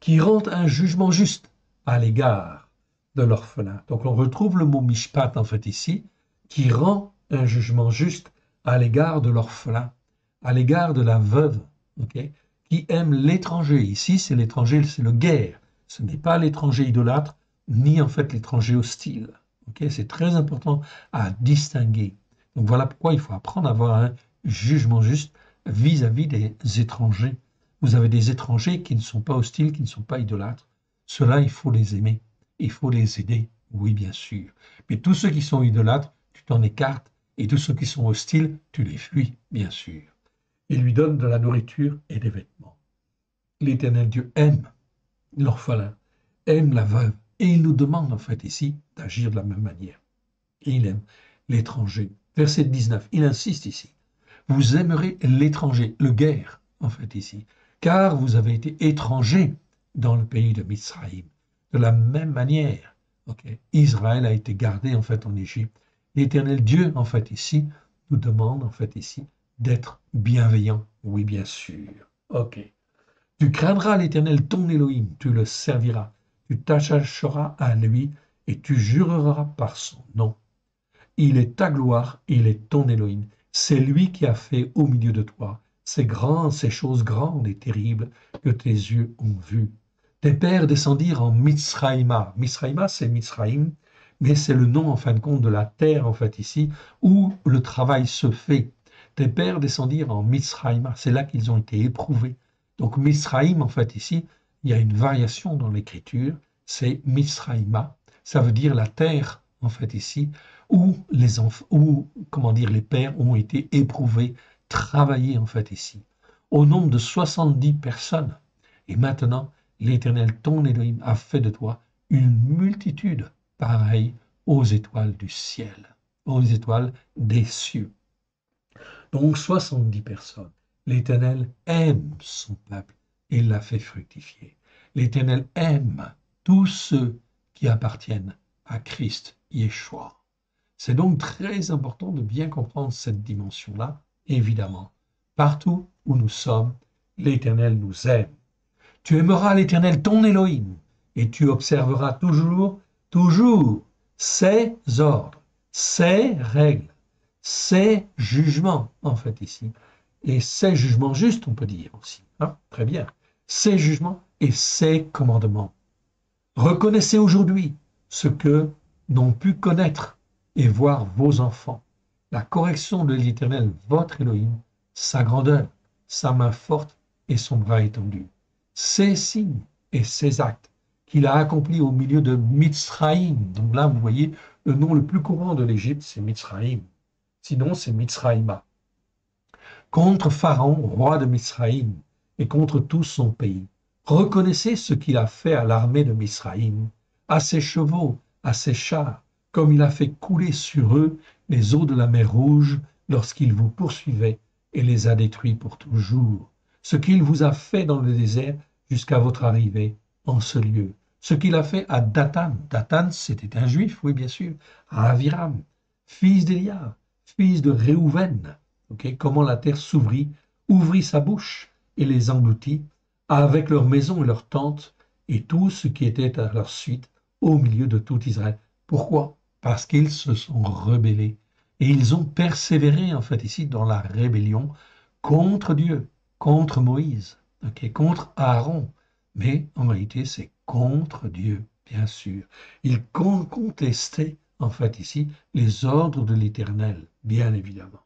Qui rend un jugement juste à l'égard de l'orphelin. Donc on retrouve le mot mishpat en fait ici, qui rend un jugement juste à l'égard de l'orphelin, à l'égard de la veuve, okay, qui aime l'étranger. Ici, c'est l'étranger, c'est le guerre. Ce n'est pas l'étranger idolâtre, ni en fait l'étranger hostile. Okay, c'est très important à distinguer. Donc voilà pourquoi il faut apprendre à avoir un jugement juste vis-à-vis des étrangers. Vous avez des étrangers qui ne sont pas hostiles, qui ne sont pas idolâtres. Ceux-là, il faut les aimer. Il faut les aider, oui, bien sûr. Mais tous ceux qui sont idolâtres, tu t'en écartes. Et tous ceux qui sont hostiles, tu les fuis, bien sûr. Il lui donne de la nourriture et des vêtements. L'Éternel Dieu aime l'orphelin, aime la veuve. Et il nous demande, en fait, ici, d'agir de la même manière. Et il aime l'étranger. Verset 19, il insiste ici. Vous aimerez l'étranger, le guerre, en fait, ici. Car vous avez été étrangers dans le pays de Mizraïm. De la même manière, okay, Israël a été gardé en fait en Égypte. L'Éternel Dieu, en fait ici, nous demande en fait ici d'être bienveillant. Oui, bien sûr. Ok. Tu craindras l'Éternel ton Elohim, tu le serviras, tu t'attacheras à lui et tu jureras par son nom. Il est ta gloire, il est ton Elohim. C'est lui qui a fait au milieu de toi ces choses grandes et terribles que tes yeux ont vues. Tes pères descendirent en Mitsraïma. Mitsraïma, c'est Mitsraïm, mais c'est le nom, en fin de compte, de la terre, en fait, ici, où le travail se fait. Tes pères descendirent en Mitsraïma. C'est là qu'ils ont été éprouvés. Donc, Mitsraïm, en fait, ici, il y a une variation dans l'écriture. C'est Mitsraïma. Ça veut dire la terre, en fait, ici, où les enfants, où, comment dire, les pères ont été éprouvés, travaillés, en fait, ici. Au nombre de 70 personnes. Et maintenant, l'Éternel, ton Elohim, a fait de toi une multitude pareille aux étoiles du ciel, aux étoiles des cieux. Donc 70 personnes. L'Éternel aime son peuple et l'a fait fructifier. L'Éternel aime tous ceux qui appartiennent à Christ Yeshua. C'est donc très important de bien comprendre cette dimension-là, évidemment. Partout où nous sommes, l'Éternel nous aime. Tu aimeras l'Éternel ton Elohim, et tu observeras toujours ses ordres, ses règles, ses jugements, en fait, ici. Et ses jugements justes, on peut dire aussi. Hein? Très bien. Ses jugements et ses commandements. Reconnaissez aujourd'hui ce que n'ont pu connaître et voir vos enfants. La correction de l'Éternel, votre Elohim, sa grandeur, sa main forte et son bras étendu. Ces signes et ces actes qu'il a accomplis au milieu de Mitzraïm. Donc là, vous voyez, le nom le plus courant de l'Égypte, c'est Mitzraïm. Sinon, c'est Mitzraïma. Contre Pharaon, roi de Mitzraïm, et contre tout son pays. Reconnaissez ce qu'il a fait à l'armée de Mitzraïm, à ses chevaux, à ses chars, comme il a fait couler sur eux les eaux de la mer Rouge lorsqu'il vous poursuivait et les a détruits pour toujours. Ce qu'il vous a fait dans le désert jusqu'à votre arrivée en ce lieu. Ce qu'il a fait à Dathan. Dathan, c'était un juif, oui, bien sûr. À Aviram, fils d'Eliab, fils de Réhouven. Okay, comment la terre s'ouvrit ouvrit sa bouche et les engloutit, avec leurs maisons et leurs tentes, et tout ce qui était à leur suite, au milieu de tout Israël. Pourquoi? Parce qu'ils se sont rebellés. Et ils ont persévéré, en fait, ici, dans la rébellion contre Dieu, contre Moïse, contre Aaron. Mais en réalité, c'est contre Dieu, bien sûr. Ils contestaient, en fait, ici, les ordres de l'Éternel, bien évidemment.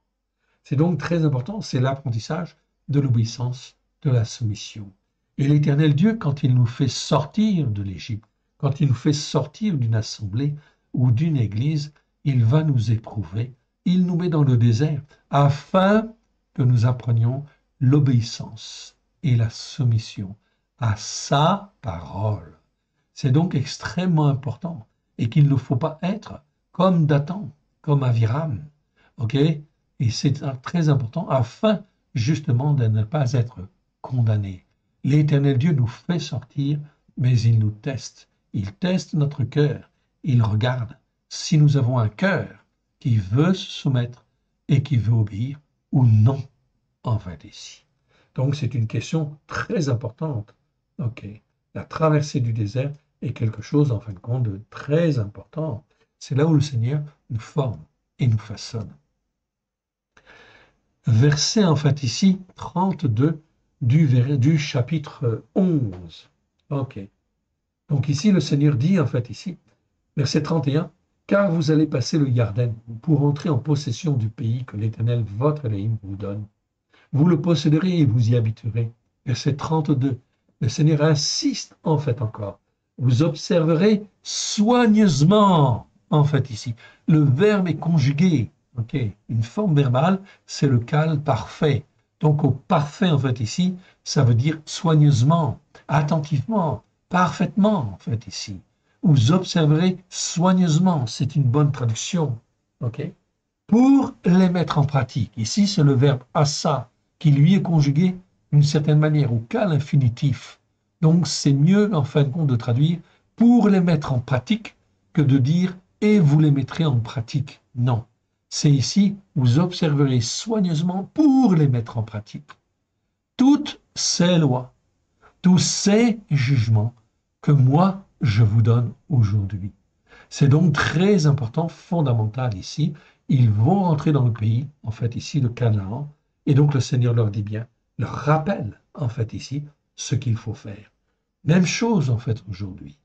C'est donc très important, c'est l'apprentissage de l'obéissance, de la soumission. Et l'Éternel Dieu, quand il nous fait sortir de l'Égypte, quand il nous fait sortir d'une assemblée ou d'une église, il va nous éprouver, il nous met dans le désert afin que nous apprenions l'obéissance et la soumission à sa parole. C'est donc extrêmement important et qu'il ne faut pas être comme Dathan, comme Aviram, ok? Et c'est très important afin justement de ne pas être condamné. L'Éternel Dieu nous fait sortir, mais il nous teste. Il teste notre cœur. Il regarde si nous avons un cœur qui veut se soumettre et qui veut obéir ou non, en fait, ici. Donc, c'est une question très importante. OK. La traversée du désert est quelque chose, en fin de compte, de très important. C'est là où le Seigneur nous forme et nous façonne. Verset, en fait, ici, 32 du chapitre 11. OK. Donc ici, le Seigneur dit, en fait, ici, verset 31, « Car vous allez passer le Yarden pour entrer en possession du pays que l'Éternel, votre Élohim, vous donne. Vous le posséderez et vous y habiterez. » Verset 32, le Seigneur insiste, en fait, encore. « Vous observerez soigneusement, en fait, ici. » Le verbe est conjugué. OK. Une forme verbale, c'est le cal parfait. Donc, au parfait, en fait, ici, ça veut dire soigneusement, attentivement, parfaitement, en fait, ici. Vous observerez soigneusement, c'est une bonne traduction, ok? Pour les mettre en pratique. Ici, c'est le verbe assa qui lui est conjugué d'une certaine manière au cal infinitif. Donc, c'est mieux, en fin de compte, de traduire pour les mettre en pratique que de dire et vous les mettrez en pratique. Non. C'est ici, vous observerez soigneusement pour les mettre en pratique. Toutes ces lois, tous ces jugements que moi, je vous donne aujourd'hui. C'est donc très important, fondamental ici. Ils vont rentrer dans le pays, en fait, ici, de Canaan. Et donc, le Seigneur leur dit bien, leur rappelle, en fait, ici, ce qu'il faut faire. Même chose, en fait, aujourd'hui.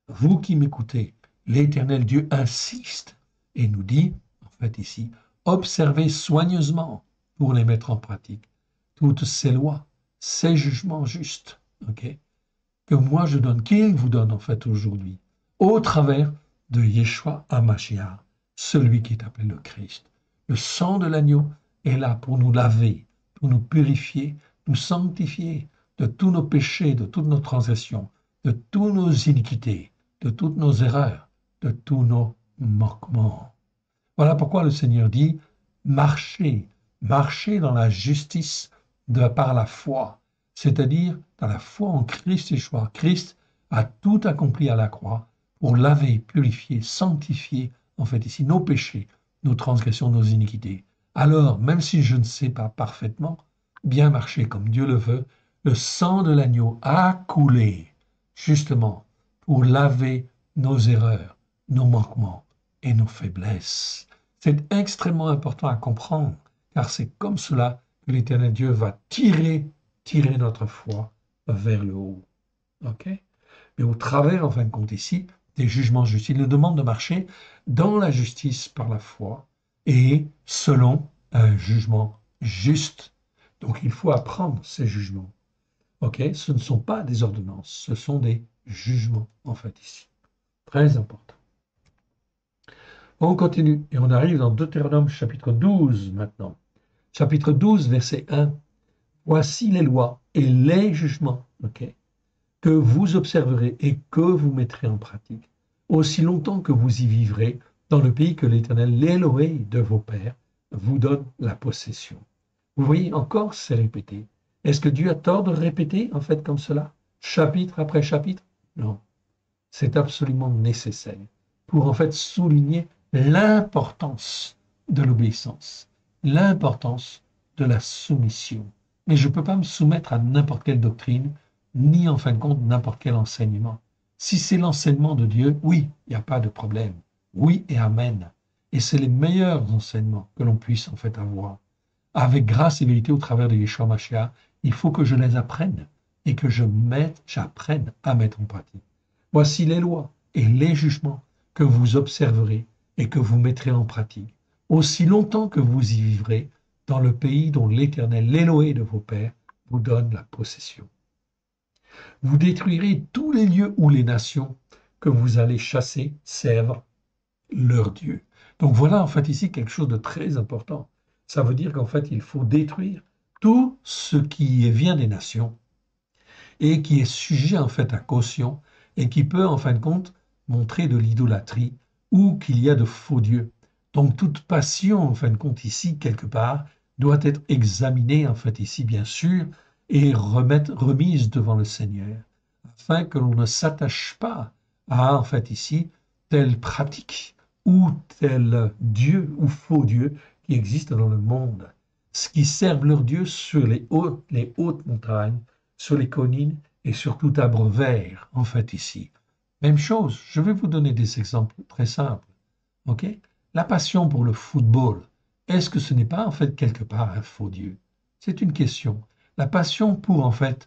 Vous qui m'écoutez, l'Éternel Dieu insiste et nous dit, en fait, ici, observez soigneusement pour les mettre en pratique toutes ces lois, ces jugements justes, ok? Que moi je donne, qu'il vous donne en fait aujourd'hui, au travers de Yeshua HaMashiach, celui qui est appelé le Christ. Le sang de l'agneau est là pour nous laver, pour nous purifier, nous sanctifier de tous nos péchés, de toutes nos transgressions, de toutes nos iniquités, de toutes nos erreurs, de tous nos manquements. Voilà pourquoi le Seigneur dit, marchez, marchez dans la justice par la foi, c'est-à-dire dans la foi en Christ Yeshua. Christ a tout accompli à la croix pour laver, purifier, sanctifier, en fait ici, nos péchés, nos transgressions, nos iniquités. Alors, même si je ne sais pas parfaitement bien marcher comme Dieu le veut, le sang de l'agneau a coulé, justement, pour laver nos erreurs, nos manquements et nos faiblesses. C'est extrêmement important à comprendre, car c'est comme cela que l'Éternel Dieu va tirer notre foi vers le haut. OK? Mais au travers, en fin de compte, ici, des jugements justes. Il nous demande de marcher dans la justice par la foi et selon un jugement juste. Donc, il faut apprendre ces jugements. OK? Ce ne sont pas des ordonnances, ce sont des jugements, en fait, ici. Très important. On continue et on arrive dans Deutéronome chapitre 12 maintenant. Chapitre 12, verset 1. Voici les lois et les jugements, okay, que vous observerez et que vous mettrez en pratique, aussi longtemps que vous y vivrez dans le pays que l'Éternel, l'Élohim de vos pères, vous donne la possession. Vous voyez, encore, c'est répété. Est-ce que Dieu a tort de répéter, en fait, comme cela, chapitre après chapitre? Non. C'est absolument nécessaire pour, en fait, souligner l'importance de l'obéissance, l'importance de la soumission, Mais je ne peux pas me soumettre à n'importe quelle doctrine, ni en fin de compte n'importe quel enseignement. Si c'est l'enseignement de Dieu, oui, il n'y a pas de problème. Oui et amen. Et c'est les meilleurs enseignements que l'on puisse en fait avoir. Avec grâce et vérité au travers de Yeshua Mashiach, il faut que je les apprenne et que j'apprenne à mettre en pratique. Voici les lois et les jugements que vous observerez et que vous mettrez en pratique, aussi longtemps que vous y vivrez dans le pays dont l'Éternel, l'Élohé de vos pères, vous donne la possession. Vous détruirez tous les lieux où les nations que vous allez chasser servent leur Dieu. Donc voilà en fait ici quelque chose de très important. Ça veut dire qu'en fait il faut détruire tout ce qui vient des nations et qui est sujet en fait à caution et qui peut en fin de compte montrer de l'idolâtrie ou qu'il y a de faux dieux. Donc toute passion en fin de compte ici quelque part doit être examinée en fait ici bien sûr et remise devant le Seigneur afin que l'on ne s'attache pas à en fait ici telle pratique ou tel dieu ou faux dieu qui existe dans le monde, ce qui servent leur Dieu sur les hautes montagnes, sur les collines et sur tout arbre vert, en fait, ici. Même chose, je vais vous donner des exemples très simples. Ok? La passion pour le football, est-ce que ce n'est pas, en fait, quelque part un faux Dieu? C'est une question. La passion pour, en fait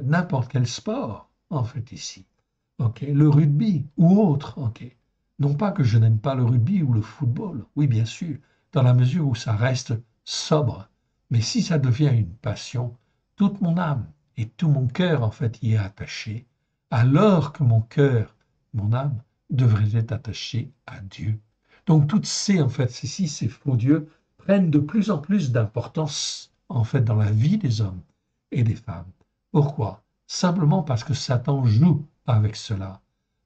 n'importe quel sport, en fait, ici. Ok? Le rugby ou autre, ok? Non pas que je n'aime pas le rugby ou le football, oui, bien sûr, dans la mesure où ça reste sobre. Mais si ça devient une passion, toute mon âme et tout mon cœur, en fait, y est attaché, alors que mon cœur, mon âme, devraient être attachés à Dieu. Donc, toutes ces, en fait, ces faux dieux prennent de plus en plus d'importance, en fait, dans la vie des hommes et des femmes. Pourquoi? Simplement parce que Satan joue avec cela,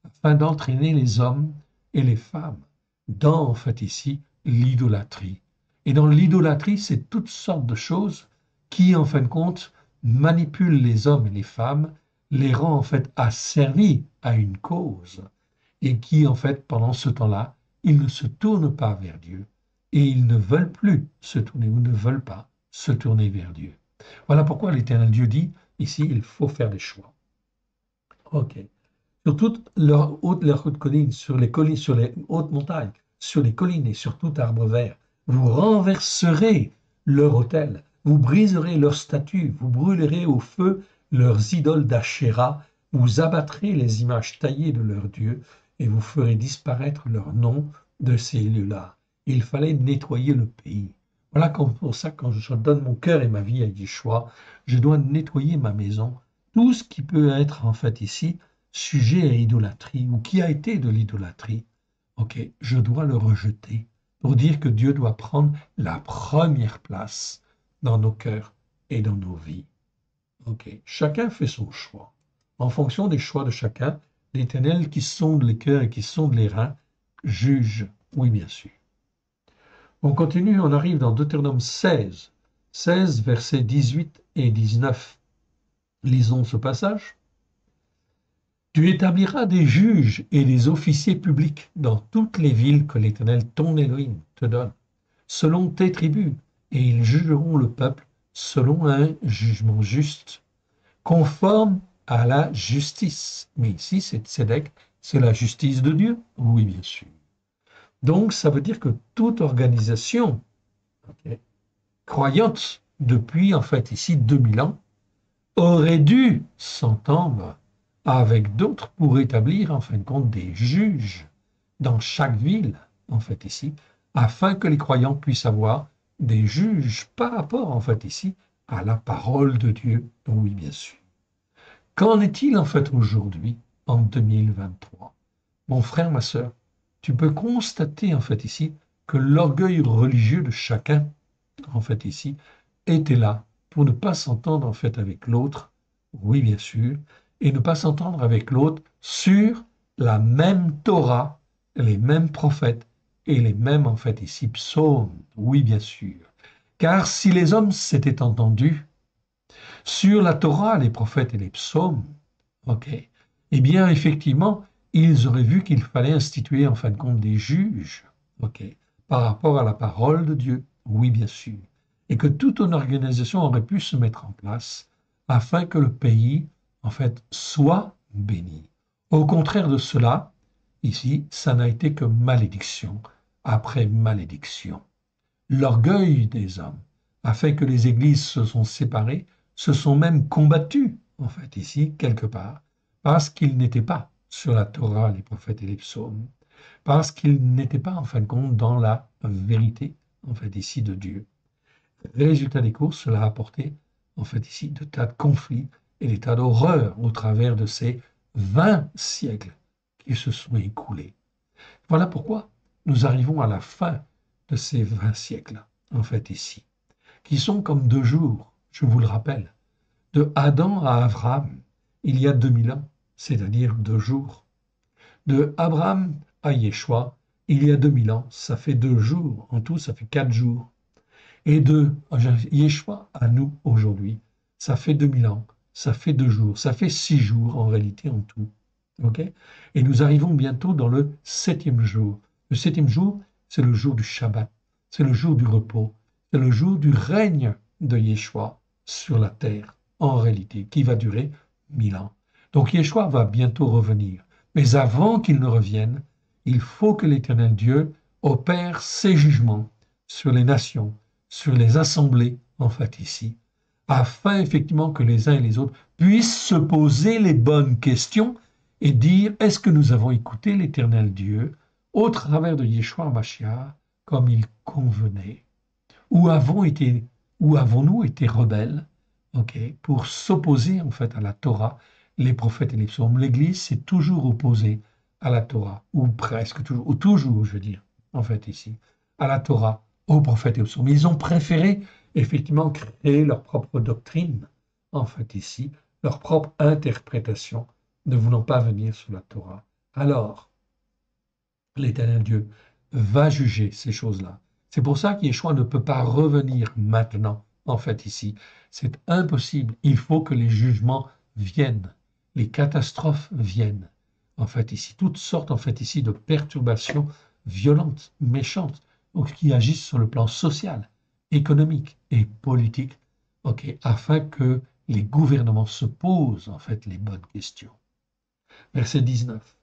afin d'entraîner les hommes et les femmes dans, en fait, ici, l'idolâtrie. Et dans l'idolâtrie, c'est toutes sortes de choses qui, en fin de compte, manipulent les hommes et les femmes, les rend en fait asservis à une cause, et qui, en fait, pendant ce temps-là, ils ne se tournent pas vers Dieu, et ils ne veulent plus se tourner, ou ne veulent pas se tourner vers Dieu. Voilà pourquoi l'Éternel Dieu dit, ici, il faut faire des choix. Ok. Sur toutes leurs hautes collines, sur les hautes montagnes, sur les collines et sur tout arbre vert, vous renverserez leur autel, vous briserez leurs statues, vous brûlerez au feu leurs idoles d'Achéra, vous abattrez les images taillées de leurs dieux, et vous ferez disparaître leur nom de ces lieux-là. Il fallait nettoyer le pays. Voilà pour ça, quand je donne mon cœur et ma vie à Yeshua, je dois nettoyer ma maison, tout ce qui peut être en fait ici sujet à idolâtrie ou qui a été de l'idolâtrie. Ok, je dois le rejeter pour dire que Dieu doit prendre la première place dans nos cœurs et dans nos vies. Ok, chacun fait son choix. En fonction des choix de chacun, l'Éternel qui sonde les cœurs et qui sonde les reins juge, oui bien sûr. On continue, on arrive dans Deutéronome 16, versets 18 et 19. Lisons ce passage. Tu établiras des juges et des officiers publics dans toutes les villes que l'Éternel, ton Elohim, te donne, selon tes tribus, et ils jugeront le peuple selon un jugement juste, conforme à la justice. Mais ici, c'est Tzedek, c'est la justice de Dieu. Oui, bien sûr. Donc, ça veut dire que toute organisation croyante depuis, en fait, ici, 2000 ans, aurait dû s'entendre avec d'autres pour établir, en fin de compte, des juges dans chaque ville, en fait, ici, afin que les croyants puissent avoir des juges par rapport, en fait, ici, à la parole de Dieu. Oui, bien sûr. Qu'en est-il, en fait, aujourd'hui, en 2023? Mon frère, ma sœur, tu peux constater, en fait, ici, que l'orgueil religieux de chacun, en fait, ici, était là pour ne pas s'entendre, en fait, avec l'autre, oui, bien sûr, et ne pas s'entendre avec l'autre sur la même Torah, les mêmes prophètes et les mêmes, en fait, ici, psaumes. Oui, bien sûr. Car si les hommes s'étaient entendus sur la Torah, les prophètes et les psaumes, ok, eh bien, effectivement, ils auraient vu qu'il fallait instituer, en fin de compte, des juges, ok, par rapport à la parole de Dieu. Oui, bien sûr. et que toute une organisation aurait pu se mettre en place afin que le pays, en fait, soit béni. Au contraire de cela, ici, ça n'a été que malédiction après malédiction. L'orgueil des hommes a fait que les églises se sont séparées, se sont même combattues, en fait, ici, quelque part, parce qu'ils n'étaient pas sur la Torah, les prophètes et les psaumes, parce qu'ils n'étaient pas, en fin de compte, dans la vérité, en fait, ici, de Dieu. Résultat des courses, cela a apporté, en fait, ici, de tas de conflits et des tas d'horreurs au travers de ces 20 siècles qui se sont écoulés. Voilà pourquoi nous arrivons à la fin de ces 20 siècles, en fait, ici, qui sont comme 2 jours, je vous le rappelle. De Adam à Abraham, il y a 2000 ans, c'est-à-dire 2 jours. De Abraham à Yeshua, il y a 2000 ans, ça fait 2 jours. En tout, ça fait 4 jours. Et de Yeshua à nous aujourd'hui, ça fait 2000 ans, ça fait 2 jours, ça fait 6 jours en réalité en tout. Okay. Et nous arrivons bientôt dans le 7e jour. Le 7e jour, c'est le jour du Shabbat, c'est le jour du repos, c'est le jour du règne de Yeshua sur la terre, en réalité, qui va durer 1000 ans. Donc Yeshua va bientôt revenir. Mais avant qu'il ne revienne, il faut que l'Éternel Dieu opère ses jugements sur les nations, sur les assemblées, en fait ici, afin effectivement que les uns et les autres puissent se poser les bonnes questions et dire, est-ce que nous avons écouté l'Éternel Dieu au travers de Yeshua Mashiach comme il convenait? Ou avons-nous été rebelles, pour s'opposer en fait à la Torah, les prophètes et les psaumes? L'Église s'est toujours opposée à la Torah, ou presque toujours, ou toujours, je veux dire, en fait ici, à la Torah, aux prophètes et aux psaumes. Ils ont préféré effectivement créer leur propre doctrine, en fait ici, leur propre interprétation, ne voulant pas venir sur la Torah. Alors, l'Éternel Dieu va juger ces choses-là. C'est pour ça qu'Yeshua ne peut pas revenir maintenant, en fait, ici. C'est impossible. Il faut que les jugements viennent, les catastrophes viennent, en fait, ici. Toutes sortes, en fait, ici, de perturbations violentes, méchantes, qui agissent sur le plan social, économique et politique, afin que les gouvernements se posent, en fait, les bonnes questions. Verset 19.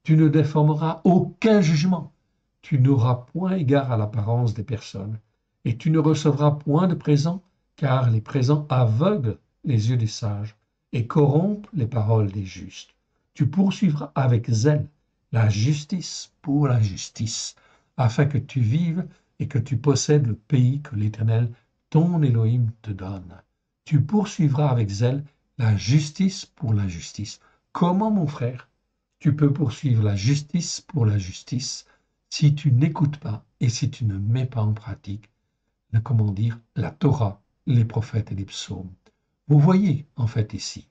Tu ne déformeras aucun jugement. Tu n'auras point égard à l'apparence des personnes, et tu ne recevras point de présents, car les présents aveuglent les yeux des sages et corrompent les paroles des justes. Tu poursuivras avec zèle la justice pour la justice, afin que tu vives et que tu possèdes le pays que l'Éternel, ton Élohim, te donne. Tu poursuivras avec zèle la justice pour la justice. Comment, mon frère, tu peux poursuivre la justice pour la justice si tu n'écoutes pas et si tu ne mets pas en pratique, la Torah, les prophètes et les psaumes? Vous voyez, en fait, ici,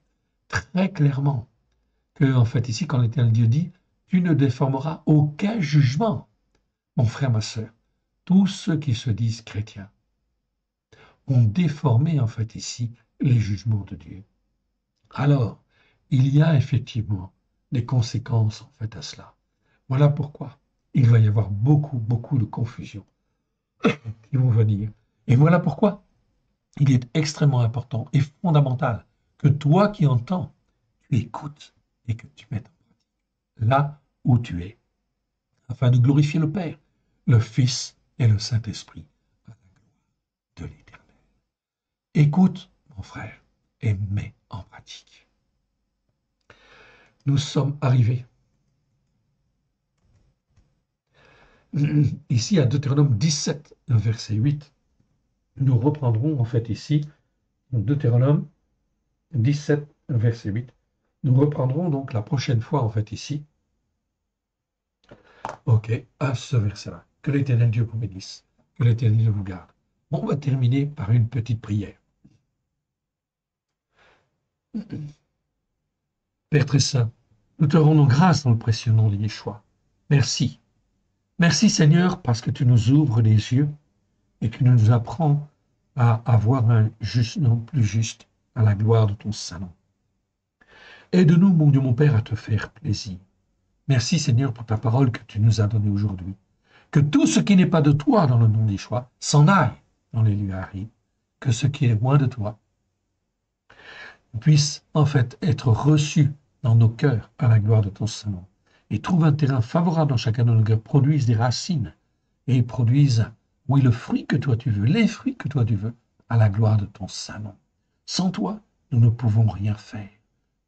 très clairement, que, en fait, ici, quand l'Éternel Dieu dit, tu ne déformeras aucun jugement. Mon frère, ma sœur, tous ceux qui se disent chrétiens ont déformé, en fait, ici, les jugements de Dieu. Alors, il y a effectivement des conséquences, en fait, à cela. Voilà pourquoi il va y avoir beaucoup de confusion qui vont venir. Et voilà pourquoi il est extrêmement important et fondamental que toi qui entends, tu écoutes et que tu mettes en pratique là où tu es, afin de glorifier le Père, le Fils et le Saint-Esprit à la gloire de l'Éternel. Écoute, mon frère, et mets en pratique. Nous sommes arrivés ici à Deutéronome 17, verset 8. Nous reprendrons en fait ici Deutéronome 17, verset 8. Nous reprendrons donc la prochaine fois en fait ici, à ce verset-là. Que l'Éternel Dieu vous bénisse, que l'Éternel Dieu vous garde. On va terminer par une petite prière. Père très saint, nous te rendons grâce dans le précieux nom de Yeshua. Merci. Merci Seigneur parce que tu nous ouvres les yeux et que tu nous apprends à avoir un jugement plus juste à la gloire de ton saint nom. Aide-nous, mon Dieu, mon Père, à te faire plaisir. Merci Seigneur pour ta parole que tu nous as donnée aujourd'hui. Que tout ce qui n'est pas de toi dans le nom d'Yeshua s'en aille dans les lieux arides. que ce qui est loin de toi puisse en fait être reçu dans nos cœurs à la gloire de ton Saint-Nom. Et trouve un terrain favorable dans chacun de nos cœurs, produise des racines et produise, oui, le fruit que toi tu veux, les fruits que toi tu veux, à la gloire de ton Saint-Nom. Sans toi, nous ne pouvons rien faire.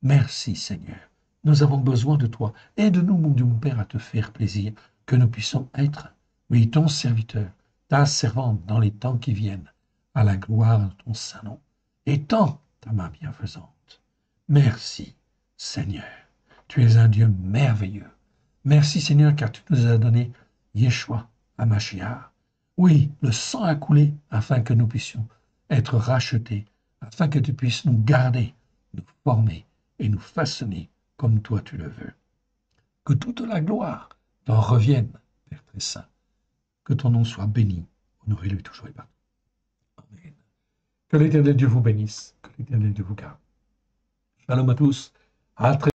Merci Seigneur. Nous avons besoin de toi. Aide-nous, mon Dieu, mon Père, à te faire plaisir, que nous puissions être, oui, ton serviteur, ta servante dans les temps qui viennent, à la gloire de ton Saint-Nom. Étends ta main bienfaisante. Merci, Seigneur. Tu es un Dieu merveilleux. Merci, Seigneur, car tu nous as donné Yeshua, Hamashiach. Oui, le sang a coulé afin que nous puissions être rachetés, afin que tu puisses nous garder, nous former et nous façonner comme toi tu le veux. Que toute la gloire t'en revienne, Père très saint. Que ton nom soit béni, honoré-lui toujours et partout. Amen. Que l'Éternel Dieu vous bénisse, que l'Éternel Dieu vous garde. Shalom à tous, à très